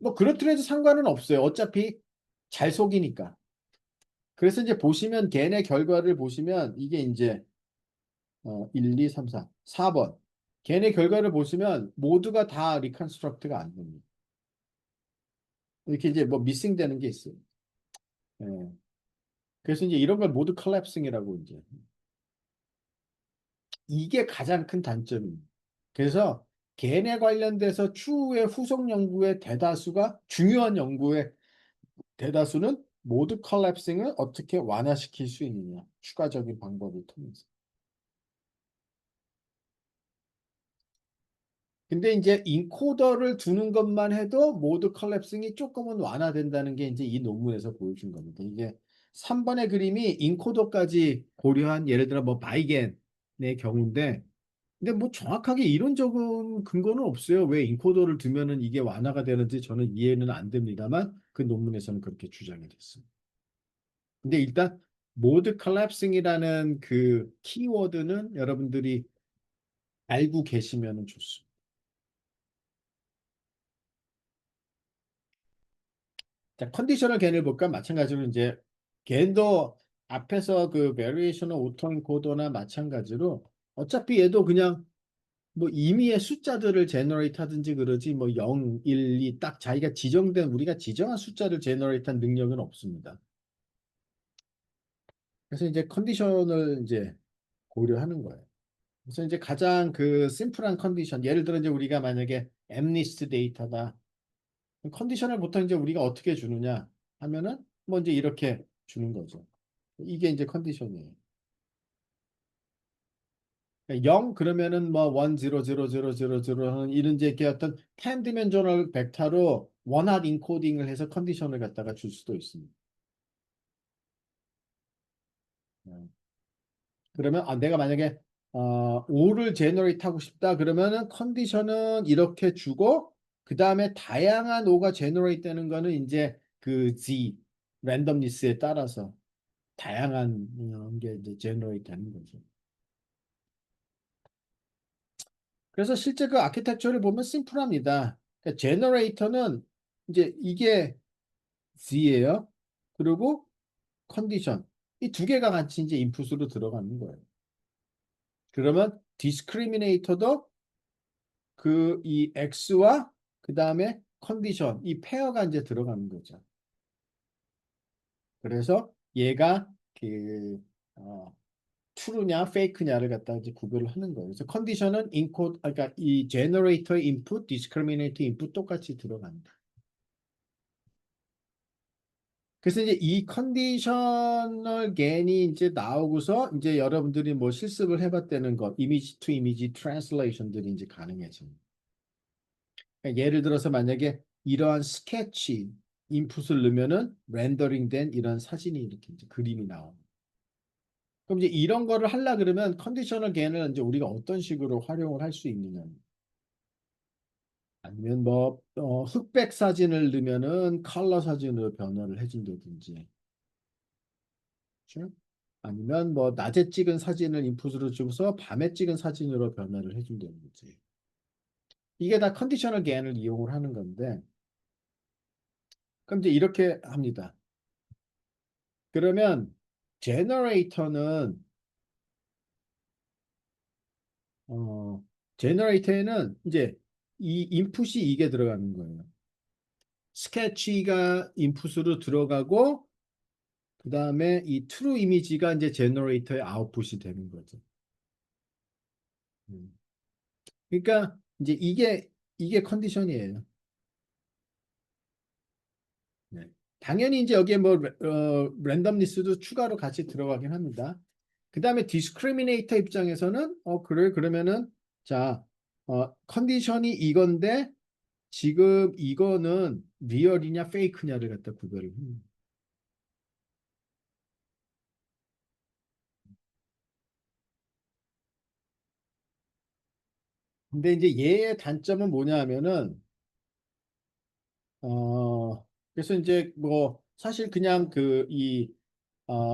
뭐 그렇더라도 상관은 없어요. 어차피 잘 속이니까. 그래서 이제 보시면 걔네 결과를 보시면 이게 이제 1, 2, 3, 4, 4번. 걔네 결과를 보시면 모두가 다 리컨스트럭트가 안 됩니다. 이렇게 이제 뭐 미싱 되는 게 있어요. 예. 그래서 이제 이런 걸 모두 컬랩싱이라고 이제 이게 가장 큰 단점입니다. 그래서 걔네 관련돼서 추후에 후속 연구의 대다수가 중요한 연구의 대다수는 모두 컬랩싱을 어떻게 완화시킬 수 있느냐 추가적인 방법을 통해서. 근데 이제 인코더를 두는 것만 해도 모드 컬랩싱이 조금은 완화된다는 게 이제 이 논문에서 보여준 겁니다. 이게 3번의 그림이 인코더까지 고려한 예를 들어 뭐 바이겐의 경우인데 근데 뭐 정확하게 이론적인 근거는 없어요. 왜 인코더를 두면은 이게 완화가 되는지 저는 이해는 안 됩니다만 그 논문에서는 그렇게 주장이 됐습니다. 근데 일단 모드 컬랩싱이라는 그 키워드는 여러분들이 알고 계시면 좋습니다. 자, 컨디셔널 겐을 볼까? 마찬가지로 이제 겐도 앞에서 그 베리에이션을 오토엔코더나 마찬가지로 어차피 얘도 그냥 뭐 임의의 숫자들을 제너레이트 하든지 그러지 뭐 0, 1, 2 딱 자기가 지정된 우리가 지정한 숫자를 제너레이트 한 능력은 없습니다. 그래서 이제 컨디션을 이제 고려하는 거예요. 그래서 이제 가장 그 심플한 컨디션 예를 들어 이제 우리가 만약에 엠리스트 데이터다 컨디션을 보통 이제 우리가 어떻게 주느냐 하면은 뭐 이제 이렇게 주는 거죠. 이게 이제 컨디션이에요. 0 그러면은 뭐 1, 0, 0, 0, 0, 0 하는 이런 이제 이렇게 어떤 10 디멘셔널 벡터로 원핫 인코딩을 해서 컨디션을 갖다가 줄 수도 있습니다. 네. 그러면 내가 만약에 5를 제너레이트 하고 싶다 그러면은 컨디션은 이렇게 주고 그 다음에 다양한 5가 제너레이트 되는 거는 이제 그 Z 랜덤니스에 따라서 다양한 게 이제 제너레이트 하는 거죠. 그래서 실제 그 아키텍처를 보면 심플합니다. 그러니까 제너레이터는 이제 이게 Z예요. 그리고 컨디션. 이 두 개가 같이 이제 인풋으로 들어가는 거예요. 그러면 디스크리미네이터도 그 이 X와 그 다음에 컨디션 이 페어가 이제 들어가는 거죠. 그래서 얘가 그 true냐 fake냐를 갖다 이제 구별을 하는 거예요. 그래서 컨디션은 인코드 그러니까 이 제너레이터의 인풋, 디스크리미네이터 인풋 똑같이 들어간다. 그래서 이제 이 컨디셔널 겐이 이제 나오고서 이제 여러분들이 뭐 실습을 해봤다는 것, 이미지 투 이미지 트랜슬레이션들이 이제 가능해집니다. 그러니까 예를 들어서 만약에 이러한 스케치 인풋을 넣으면은 렌더링된 이런 사진이 이렇게 이제 그림이 나옵니다. 그럼 이제 이런 거를 하려 그러면 컨디셔널 겐을 이제 우리가 어떤 식으로 활용을 할 수 있느냐. 아니면 뭐 흑백 사진을 넣으면은 컬러 사진으로 변화를 해준다든지. 그렇죠? 아니면 뭐 낮에 찍은 사진을 인풋으로 주고서 밤에 찍은 사진으로 변화를 해준다는 거지. 이게 다 컨디셔널 겐을 이용을 하는 건데, 그럼 이제 이렇게 합니다. 그러면 제너레이터는 어 제너레이터에는 이제 이 인풋이 이게 들어가는 거예요. 스케치가 인풋으로 들어가고 그 다음에 이 트루 이미지가 이제 제너레이터의 아웃풋이 되는 거죠. 음. 그러니까 이제 이게 컨디션이에요. 당연히 이제 여기에 뭐 랜덤리스도 추가로 같이 들어가긴 합니다. 그 다음에 디스크리미네이터 입장에서는 그래 그러면은 자 컨디션이 이건데 지금 이거는 리얼이냐 페이크냐를 갖다 구별을 합니다. 근데 이제 얘의 단점은 뭐냐 하면은 그래서 이제 뭐 사실 그냥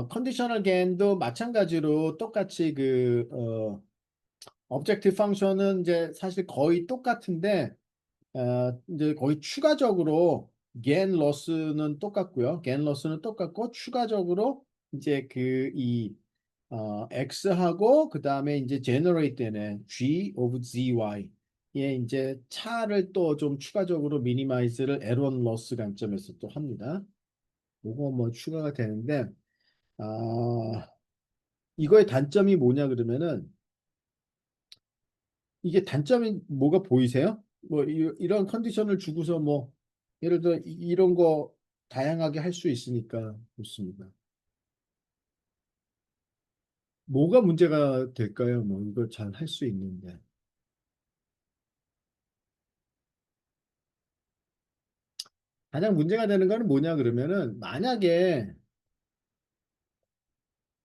컨디셔널 게임도 마찬가지로 똑같이 objective function은 이제 사실 거의 똑같은데 이제 거의 추가적으로 gain loss는 똑같고요. gain loss는 똑같고 추가적으로 이제 x하고 그 다음에 이제 generate 되는 g of zy 예 이제 차를 또 좀 추가적으로 미니마이즈를 에런 로스 관점에서 또 합니다. 요거 뭐 추가가 되는데 아 이거의 단점이 뭐냐 그러면은 이게 단점이 뭐가 보이세요? 뭐 이런 컨디션을 주고서 뭐 예를 들어 이런 거 다양하게 할 수 있으니까 좋습니다. 뭐가 문제가 될까요? 뭐 이걸 잘 할 수 있는데 가장 문제가 되는 거는 뭐냐 그러면은 만약에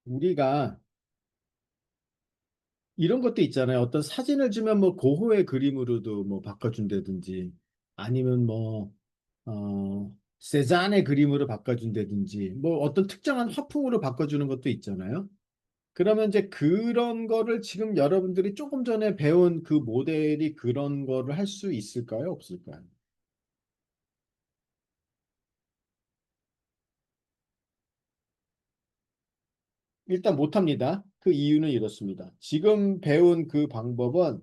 우리가 이런 것도 있잖아요. 어떤 사진을 주면 뭐 고호의 그림으로도 뭐 바꿔준다든지 아니면 세잔의 그림으로 바꿔준다든지 뭐 어떤 특정한 화풍으로 바꿔주는 것도 있잖아요. 그러면 이제 그런 거를 지금 여러분들이 조금 전에 배운 그 모델이 그런 거를 할 수 있을까요? 없을까요? 일단 못합니다. 그 이유는 이렇습니다. 지금 배운 그 방법은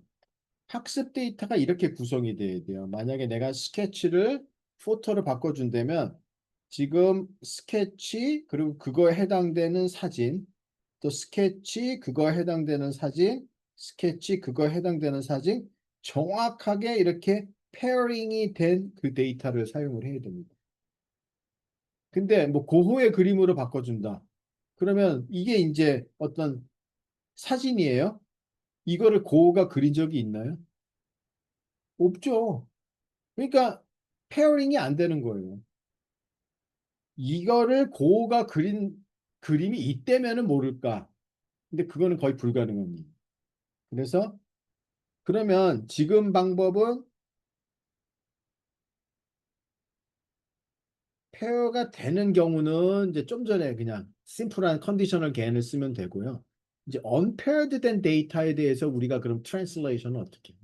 학습 데이터가 이렇게 구성이 돼야 돼요. 만약에 내가 스케치를 포토로 바꿔준다면 지금 스케치 그리고 그거에 해당되는 사진 또 스케치 그거에 해당되는 사진 스케치 그거에 해당되는 사진 정확하게 이렇게 페어링이 된 그 데이터를 사용을 해야 됩니다. 근데 뭐 고호의 그림으로 바꿔준다. 그러면 이게 이제 어떤 사진이에요? 이거를 고호가 그린 적이 있나요? 없죠. 그러니까 페어링이 안 되는 거예요. 이거를 고가 그린 그림이 있다면은 모를까. 근데 그거는 거의 불가능합니다. 그래서 그러면 지금 방법은 페어가 되는 경우는 이제 좀 전에 그냥 심플한 컨디셔널 개인을 쓰면 되고요. 이제 unpaired 된 데이터에 대해서 우리가 그럼 트랜슬레이션은 어떻게?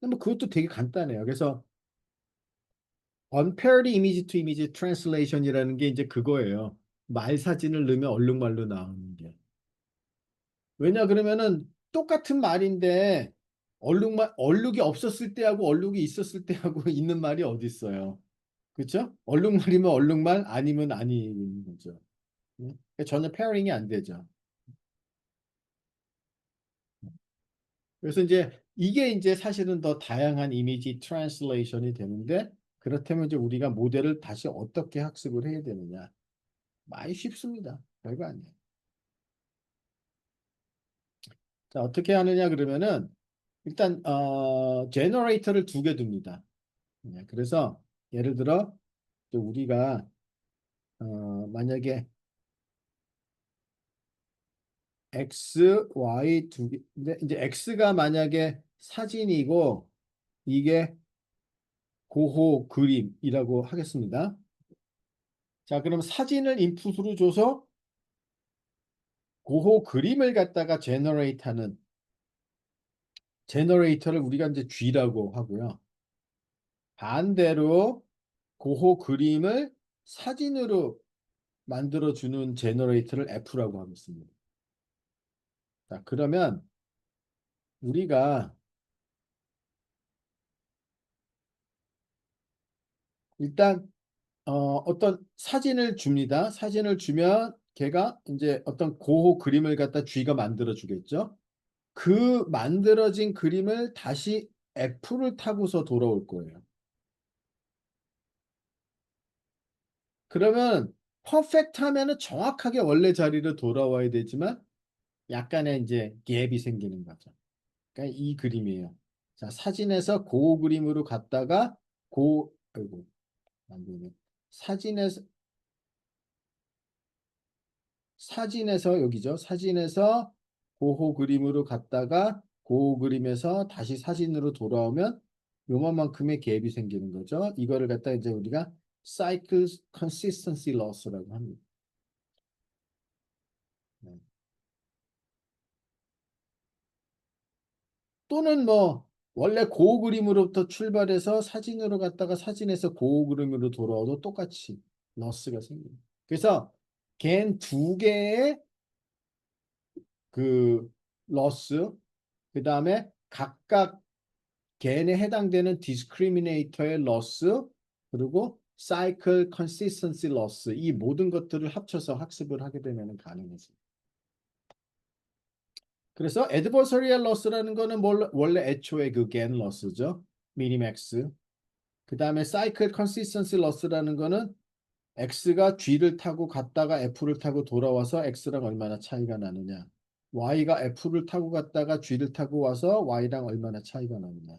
근데 뭐 그것도 되게 간단해요. 그래서 unpaired image to image translation이라는 게 이제 그거예요. 말 사진을 넣으면 얼룩말로 나오는 게. 왜냐 그러면은 똑같은 말인데 얼룩이 없었을 때하고 얼룩이 있었을 때하고 있는 말이 어디 있어요? 그렇죠? 얼룩말이면 얼룩말 아니면 아닌 거죠. 네? 그러니까 전혀 페어링이 안 되죠. 그래서 이제 이게 이제 사실은 더 다양한 이미지 트랜슬레이션이 되는데 그렇다면 이제 우리가 모델을 다시 어떻게 학습을 해야 되느냐? 많이 쉽습니다. 별거 아니에요. 자, 어떻게 하느냐 그러면은 일단 제너레이터를 두 개 둡니다. 네, 그래서 예를 들어 또 우리가 만약에 x, y 두 개, 근데 이제 x가 만약에 사진이고 이게 고호 그림이라고 하겠습니다. 자, 그럼 사진을 인풋으로 줘서 고호 그림을 갖다가 제너레이트하는 제너레이터를 우리가 이제 G라고 하고요. 반대로 고호 그림을 사진으로 만들어주는 제너레이터를 F라고 하겠습니다. 자, 그러면 우리가 일단 어떤 사진을 줍니다. 사진을 주면 걔가 이제 어떤 고호 그림을 갖다 G가 만들어 주겠죠. 그 만들어진 그림을 다시 F를 타고서 돌아올 거예요. 그러면 퍼펙트 하면은 정확하게 원래 자리로 돌아와야 되지만 약간의 이제 갭이 생기는 거죠. 그러니까 이 그림이에요. 자, 사진에서 고 그림으로 갔다가 아이고, 안 되네. 사진에서, 사진에서 여기죠. 사진에서 고호 그림으로 갔다가 고 그림에서 다시 사진으로 돌아오면 요만큼의 갭이 생기는 거죠. 이거를 갖다 이제 우리가 cycle consistency loss라고 합니다. 네. 또는 뭐 원래 고 그림으로부터 출발해서 사진으로 갔다가 사진에서 고 그림으로 돌아와도 똑같이 러스가 생깁니다. 그래서 걘 두 개의 그 러스, 그 다음에 각각 겐에 해당되는 디스크리미네이터의 러스, 그리고 사이클 컨시스턴시 러스, 이 모든 것들을 합쳐서 학습을 하게 되면 가능해져요. 그래서 애드버서리얼 러스라는 거는 원래 애초에 그겐 러스죠. 미니맥스. 그 다음에 사이클 컨시스턴시 러스라는 거는 X가 G를 타고 갔다가 F를 타고 돌아와서 X랑 얼마나 차이가 나느냐. Y가 F를 타고 갔다가 G를 타고 와서 Y랑 얼마나 차이가 나느냐.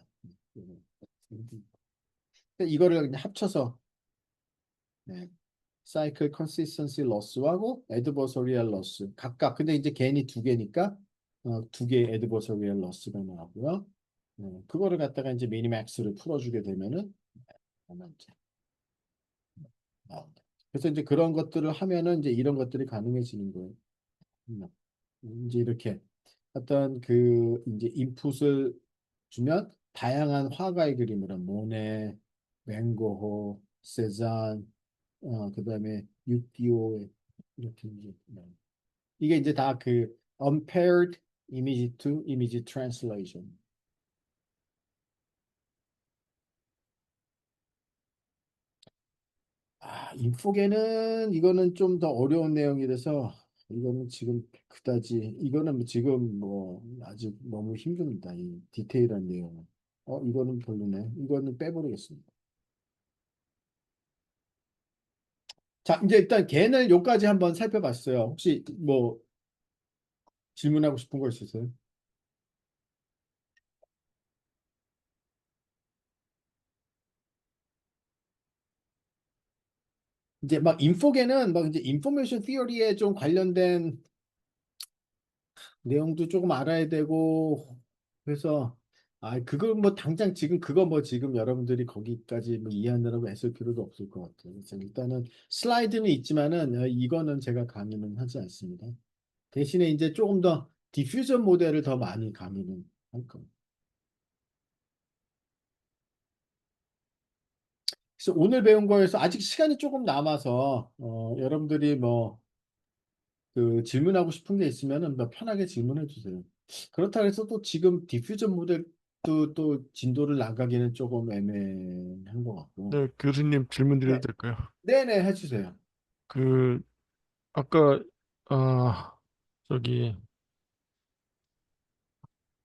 이거를 그냥 합쳐서 네. 사이클 컨시스턴시 러스하고 애드버서리얼 러스 각각. 근데 이제 개인이 두 개니까 두 개의 애드버서리얼 러스가 나오고요. 그거를 갖다가 이제 미니맥스를 풀어주게 되면은 아마 이제 나온다. 그래서 이제 그런 것들을 하면은 이제 이런 것들이 가능해지는 거예요. 음, 이제 이렇게 어떤 그 이제 인풋을 주면 다양한 화가의 그림을 모네, 맹고호, 세잔, 그다음에 육디오 이렇게 이제 이게 이제 다 그 unpaired image to image translation. 인포계는 이거는 좀 더 어려운 내용이라서 이거는 지금 그다지 이거는 지금 뭐 아직 너무 힘듭니다. 이 디테일한 내용은. 이거는 별로네. 이거는 빼버리겠습니다. 자, 이제 일단 걔는 요까지 한번 살펴봤어요. 혹시 뭐 질문하고 싶은 거 있으세요? 이제 막 인포계는 막 이제 인포메이션 티어리에 좀 관련된 내용도 조금 알아야 되고 그래서 그걸 뭐 당장 지금 그거 뭐 지금 여러분들이 거기까지 뭐 이해하느라고 애쓸 필요도 없을 것 같아요. 그래서 일단은 슬라이드는 있지만은 이거는 제가 강의는 하지 않습니다. 대신에 이제 조금 더 디퓨전 모델을 더 많이 강의는 할 겁니다. 그래서 오늘 배운 거에서 아직 시간이 조금 남아서 여러분들이 뭐 그 질문하고 싶은 게 있으면은 뭐 편하게 질문해 주세요. 그렇다고 해서 또 지금 디퓨전 모델도 또 진도를 나가기는 조금 애매한 것 같고. 네, 교수님 질문 드려도 네, 될까요? 네네 해주세요. 그 아까 아 저기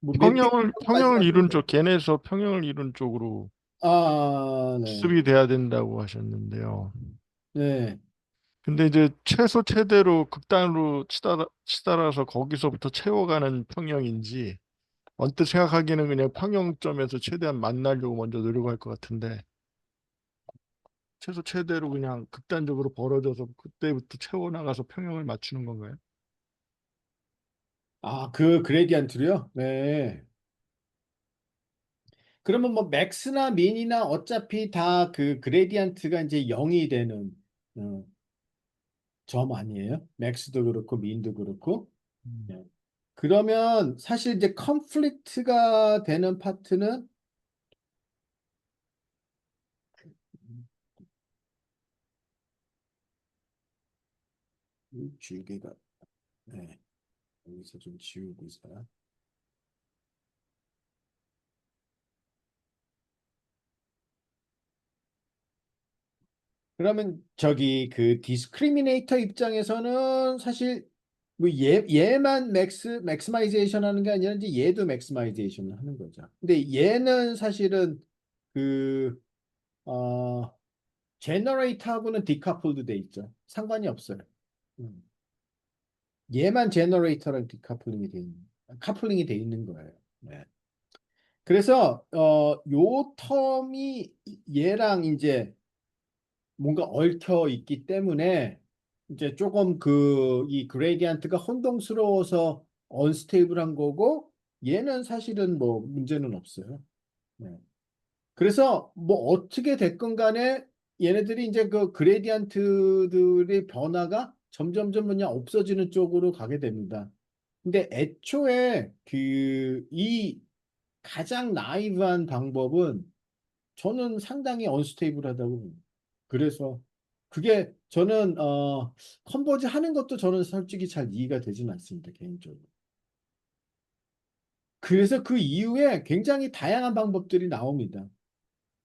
뭐 몇 평형을 이룬 말씀이세요? 쪽 겐에서 평형을 이룬 쪽으로 네, 수습이 돼야 된다고 하셨는데요. 네. 근데 이제 최소 최대로 극단으로 치달아서 거기서부터 채워가는 평형인지 언뜻 생각하기에는 그냥 평형점에서 최대한 만나려고 먼저 노력할 것 같은데 최소 최대로 그냥 극단적으로 벌어져서 그때부터 채워나가서 평형을 맞추는 건가요? 그 그레디언트로요? 네. 그러면 뭐 맥스나 민이나 어차피 다 그 그레디언트가 이제 0이 되는 어, 점 아니에요? 맥스도 그렇고 민도 그렇고. 음. 네. 그러면 사실 이제 컨플릭트가 되는 파트는 줄기가 네, 여기서 좀 지우고 있어요. 그러면 저기 그 디스크리미네이터 입장에서는 사실 뭐 얘만 맥스마이제이션 하는 게 아니라 이제 얘도 맥스마이제이션을 하는 거죠. 근데 얘는 사실은 그 제너레이터하고는 디카플드 돼 있죠. 상관이 없어요. 음. 얘만 제너레이터랑 디카플링이 돼 있는, 카플링이 돼 있는 거예요. 네. 그래서 요 텀이 얘랑 이제 뭔가 얽혀 있기 때문에 이제 조금 이 그레디언트가 혼동스러워서 언스테이블한 거고 얘는 사실은 뭐 문제는 없어요. 네. 그래서 뭐 어떻게 됐건 간에 얘네들이 이제 그 그레디언트들의 변화가 점점점 그냥 없어지는 쪽으로 가게 됩니다. 근데 애초에 이 가장 나이브한 방법은 저는 상당히 언스테이블하다고 봅니다. 그래서 그게 저는 컨버지 하는 것도 저는 솔직히 잘 이해가 되지는 않습니다, 개인적으로. 그래서 그 이후에 굉장히 다양한 방법들이 나옵니다.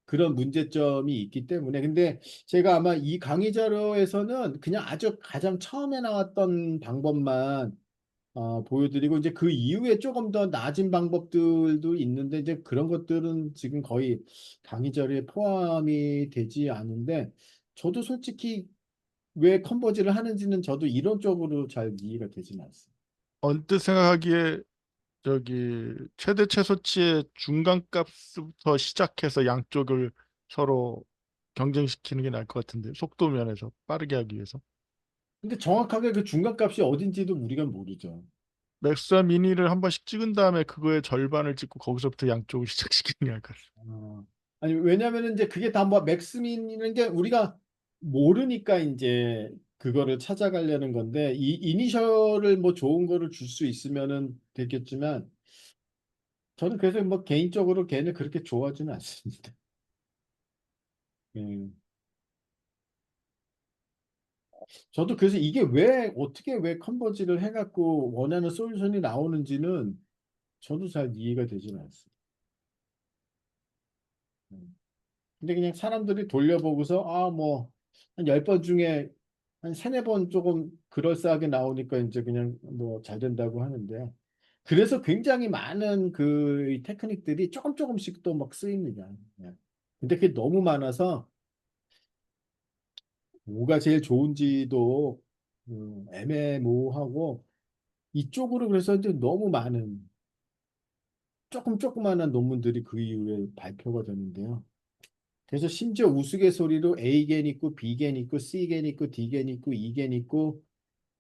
그런 문제점이 있기 때문에. 근데 제가 아마 이 강의 자료에서는 그냥 아주 가장 처음에 나왔던 방법만 보여드리고 이제 그 이후에 조금 더 낮은 방법들도 있는데 이제 그런 것들은 지금 거의 강의 자료에 포함이 되지 않은데 저도 솔직히 왜 컨버지를 하는지는 저도 이론적으로 잘 이해가 되지는 않습니다. 언뜻 생각하기에 저기 최대 최소치의 중간값부터 시작해서 양쪽을 서로 경쟁시키는 게 나을 것 같은데 속도 면에서 빠르게 하기 위해서 근데 정확하게 그 중간값이 어딘지도 우리가 모르죠. 맥스와 미니를 한 번씩 찍은 다음에 그거의 절반을 찍고 거기서부터 양쪽을 시작시키는 게 나을 것 같아요. 아니 왜냐면은 이제 그게 다 뭐 맥스민이라는 게 우리가 모르니까 이제 그거를 찾아가려는 건데 이 이니셜을 뭐 좋은 거를 줄 수 있으면은 되겠지만 저는 그래서 뭐 개인적으로 걔는 그렇게 좋아하지는 않습니다. 음. 저도 그래서 이게 왜 어떻게 왜 컨버지를 해갖고 원하는 솔루션이 나오는지는 저도 잘 이해가 되지는 않습니다. 음. 근데 그냥 사람들이 돌려보고서 뭐 한 10번 중에 한 세네 번 조금 그럴싸하게 나오니까 이제 그냥 뭐 잘 된다고 하는데 그래서 굉장히 많은 이 테크닉들이 조금 조금씩 또 막 쓰입니다. 예. 근데 그게 너무 많아서 뭐가 제일 좋은지도 애매모호하고 이쪽으로 그래서 이제 너무 많은 조그만한 논문들이 그 이후에 발표가 되는데요. 그래서 심지어 우스갯소리로 A겐 있고 B겐 있고 C겐 있고 D겐 있고 E겐 있고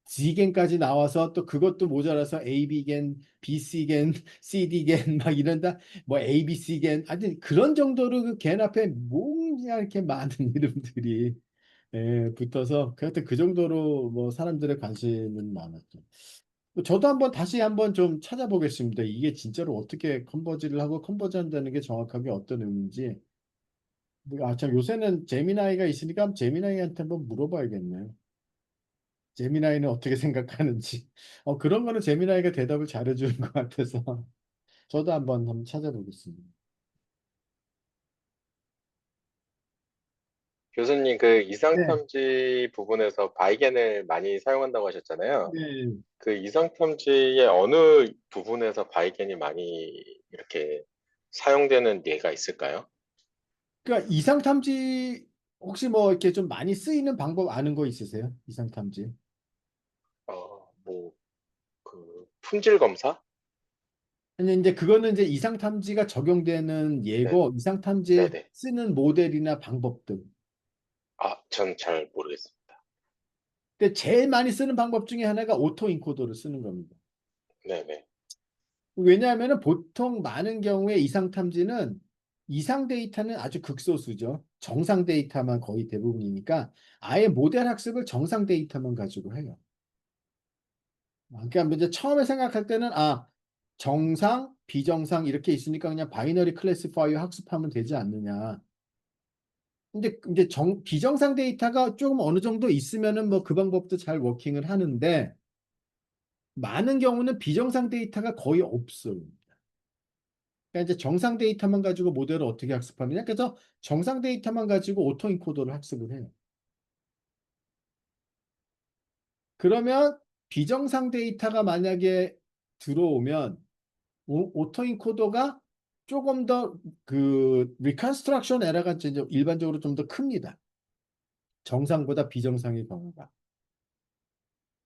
G겐까지 나와서 또 그것도 모자라서 AB겐, BC겐, CD겐 막 이런다 뭐 ABC겐 하여튼 그런 정도로 그 겐 앞에 뭔가 이렇게 많은 이름들이 붙어서 하여튼 그 정도로 뭐 사람들의 관심은 많았죠. 저도 다시 한번 좀 찾아보겠습니다. 이게 진짜로 어떻게 컨버지를 하고 컨버지 한다는 게 정확하게 어떤 의미인지. 참 요새는 제미나이가 있으니까 제미나이한테 한번 물어봐야겠네요. 제미나이는 어떻게 생각하는지. 그런 거는 제미나이가 대답을 잘해주는 것 같아서 저도 한번 찾아보겠습니다. 교수님 그 네, 이상탐지 부분에서 바이겐을 많이 사용한다고 하셨잖아요. 네. 그 이상탐지의 어느 부분에서 바이겐이 많이 이렇게 사용되는 예가 있을까요? 그러니까 이상 탐지 혹시 뭐 이렇게 좀 많이 쓰이는 방법 아는 거 있으세요? 이상 탐지. 뭐, 그, 품질 검사? 아니 이제 그거는 이제 이상 탐지가 적용되는 네, 예고 이상 탐지에 네네. 쓰는 모델이나 방법들. 전 잘 모르겠습니다. 근데 제일 많이 쓰는 방법 중에 하나가 오토 인코더를 쓰는 겁니다. 네네. 왜냐하면 보통 많은 경우에 이상 탐지는 이상 데이터는 아주 극소수죠. 정상 데이터만 거의 대부분이니까 아예 모델 학습을 정상 데이터만 가지고 해요. 그러니까 이제 처음에 생각할 때는 정상, 비정상 이렇게 있으니까 그냥 바이너리 클래시파이어 학습하면 되지 않느냐. 근데 이제 비정상 데이터가 조금 어느 정도 있으면은 뭐 그 방법도 잘 워킹을 하는데 많은 경우는 비정상 데이터가 거의 없어요. 그러니까 이제 정상 데이터만 가지고 모델을 어떻게 학습하느냐. 그래서 정상 데이터만 가지고 오토 인코더를 학습을 해요. 그러면 비정상 데이터가 만약에 들어오면 오토 인코더가 조금 더 리컨스트럭션 에러가 이제 일반적으로 좀 더 큽니다. 정상보다 비정상의 경우가.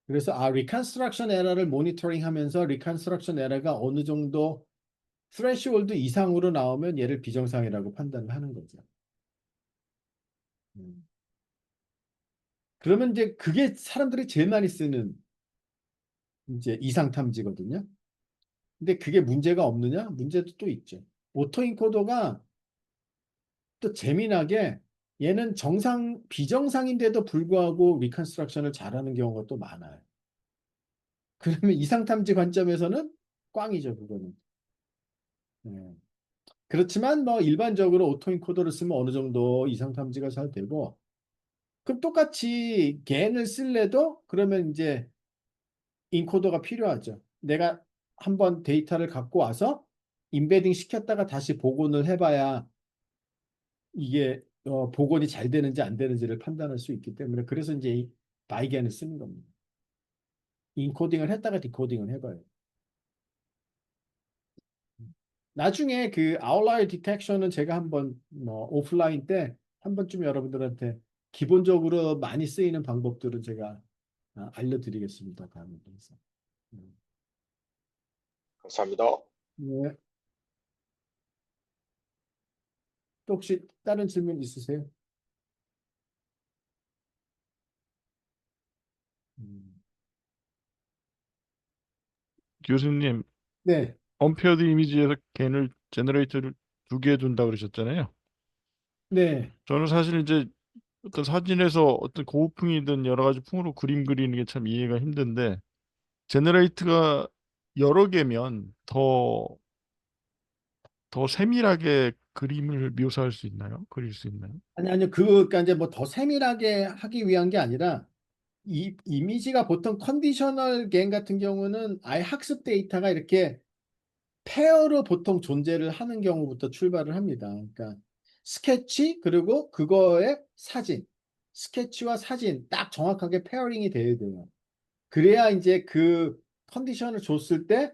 그래서 리컨스트럭션 에러를 모니터링 하면서 리컨스트럭션 에러가 어느 정도 스레시홀드 이상으로 나오면 얘를 비정상이라고 판단을 하는 거죠. 음. 그러면 이제 그게 사람들이 제일 많이 쓰는 이제 이상 탐지거든요. 근데 그게 문제가 없느냐? 문제도 또 있죠. 오토인코더가 또 재미나게 얘는 비정상인데도 불구하고 리컨스트럭션을 잘하는 경우가 또 많아요. 그러면 이상 탐지 관점에서는 꽝이죠, 그거는. 네. 그렇지만 뭐 일반적으로 오토인코더를 쓰면 어느 정도 이상 탐지가 잘 되고, 그럼 똑같이 겐을 쓸래도 그러면 이제 인코더가 필요하죠. 내가 한번 데이터를 갖고 와서 임베딩 시켰다가 다시 복원을 해봐야 이게 복원이 잘 되는지 안 되는지를 판단할 수 있기 때문에, 그래서 이제 이 바이겐을 쓰는 겁니다. 인코딩을 했다가 디코딩을 해봐요. 나중에 그 아웃라이어 디텍션은 제가 한번 뭐 오프라인 때 한 번쯤 여러분들한테 기본적으로 많이 쓰이는 방법들은 제가 알려드리겠습니다. 다음에. 그래서. 감사합니다. 네. 또 혹시 다른 질문 있으세요? 음. 교수님, 네, 언페어드 이미지에서 겐을 제너레이터를 2개 둔다 그러셨잖아요. 네. 저는 사실 이제 어떤 사진에서 어떤 고우풍이든 여러 가지 풍으로 그림 그리는 게 참 이해가 힘든데 제너레이터가 여러 개면 더 세밀하게 그림을 묘사할 수 있나요? 그릴 수 있나요? 아니요. 그러니까 이제 뭐 더 세밀하게 하기 위한 게 아니라 이 이미지가 보통 컨디셔널 게임 같은 경우는 아예 학습 데이터가 이렇게 페어로 보통 존재를 하는 경우부터 출발을 합니다. 그러니까 스케치 그리고 그거의 사진, 스케치와 사진 딱 정확하게 페어링이 돼야 돼요. 그래야 이제 그 컨디션을 줬을 때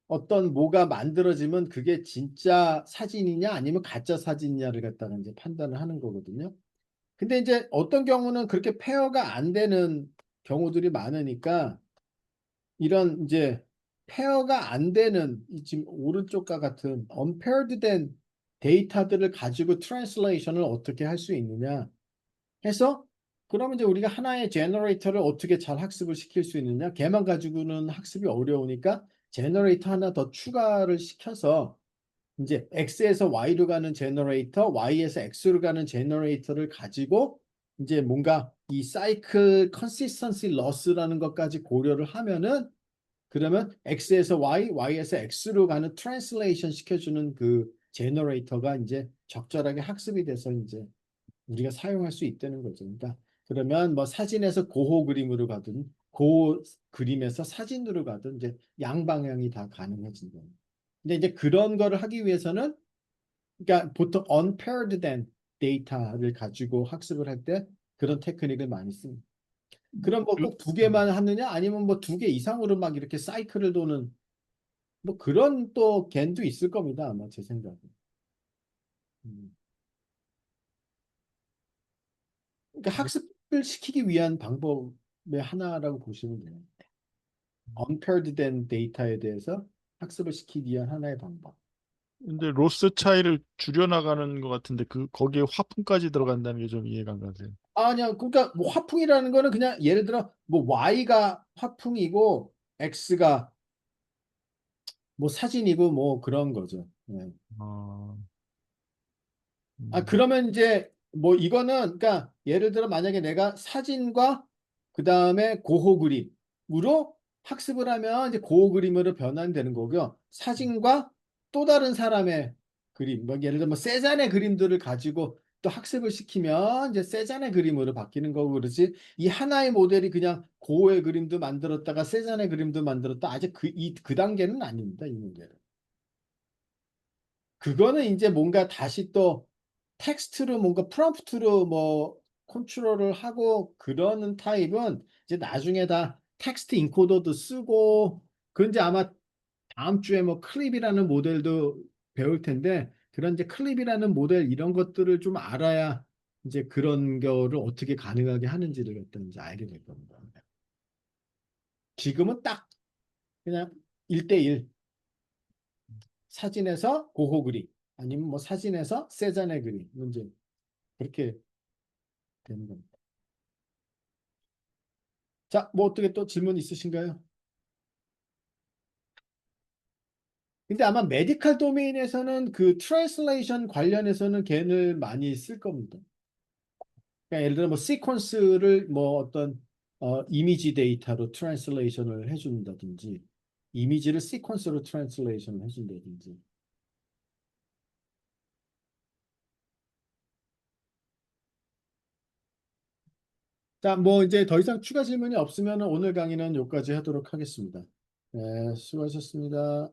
어떤 뭐가 만들어지면 그게 진짜 사진이냐 아니면 가짜 사진이냐를 갖다가 이제 판단을 하는 거거든요. 근데 이제 어떤 경우는 그렇게 페어가 안 되는 경우들이 많으니까 이런 이제 페어가 안 되는 이 지금 오른쪽과 같은 unpaired 된 데이터들을 가지고 트랜슬레이션을 어떻게 할 수 있느냐 해서, 그러면 이제 우리가 하나의 제너레이터를 어떻게 잘 학습을 시킬 수 있느냐, 걔만 가지고는 학습이 어려우니까 제너레이터 하나 더 추가를 시켜서 이제 X에서 Y로 가는 제너레이터, Y에서 X로 가는 제너레이터를 가지고 이제 뭔가 이 사이클 컨시스턴시 러스라는 것까지 고려를 하면은, 그러면 X에서 Y, Y에서 X로 가는 트랜슬레이션 시켜주는 그 제너레이터가 이제 적절하게 학습이 돼서 이제 우리가 사용할 수 있다는 거죠. 그러니까 그러면 뭐 사진에서 고호 그림으로 가든 고 그림에서 사진으로 가든 이제 양방향이 다 가능해진다. 근데 이제 그런 거를 하기 위해서는, 그러니까 보통 unpaired 된 데이터를 가지고 학습을 할 때 그런 테크닉을 많이 씁니다. 그럼 뭐 그- 꼭 2개만 하느냐 아니면 뭐 2개 이상으로 막 이렇게 사이클을 도는 뭐 그런 또 겐도 있을 겁니다. 아마 제 생각에. 음. 그러니까 학습을 시키기 위한 방법의 하나라고 보시면 돼요. unpaired 된 데이터에 대해서 학습을 시키기 위한 하나의 방법. 근데 로스 차이를 줄여나가는 것 같은데 거기에 화풍까지 들어간다는 게 좀 이해가 안 가세요. 아니야. 그러니까 뭐 화풍이라는 거는 그냥 예를 들어 뭐 y가 화풍이고 x가 뭐 사진이고 뭐 그런 거죠. 네. 아, 음, 그러면 이제 뭐 이거는 그러니까 예를 들어 만약에 내가 사진과 그 다음에 고호 그림으로 학습을 하면 이제 고호 그림으로 변환되는 거고요. 사진과 또 다른 사람의 그림, 뭐 예를 들어 뭐 세잔의 그림들을 가지고 또 학습을 시키면 이제 세잔의 그림으로 바뀌는 거고, 그렇지 이 하나의 모델이 그냥 고호의 그림도 만들었다가 세잔의 그림도 만들었다, 아직 그 단계는 아닙니다. 이 모델은. 그거는 이제 뭔가 다시 또 텍스트로 뭔가 프롬프트로 뭐 컨트롤을 하고 그러는 타입은 이제 나중에 다 텍스트 인코더도 쓰고, 그건 이제 아마 다음 주에 뭐 클립이라는 모델도 배울 텐데, 그런 이제 클립이라는 모델 이런 것들을 좀 알아야 이제 그런 거를 어떻게 가능하게 하는지를 갖다 이제 알게 될 겁니다. 지금은 딱 그냥 1대1 사진에서 고호 그리 아니면 뭐 사진에서 세잔의 그리 문제 그렇게 되는 겁니다. 자, 뭐 어떻게 또 질문 있으신가요? 근데 아마 메디컬 도메인에서는 그 트랜슬레이션 관련해서는 걔를 많이 쓸 겁니다. 그러니까 예를 들어 뭐 시퀀스를 뭐 어떤 이미지 데이터로 트랜슬레이션을 해준다든지 이미지를 시퀀스로 트랜슬레이션을 해준다든지 자, 뭐 이제 더 이상 추가 질문이 없으면 오늘 강의는 여기까지 하도록 하겠습니다. 네, 수고하셨습니다.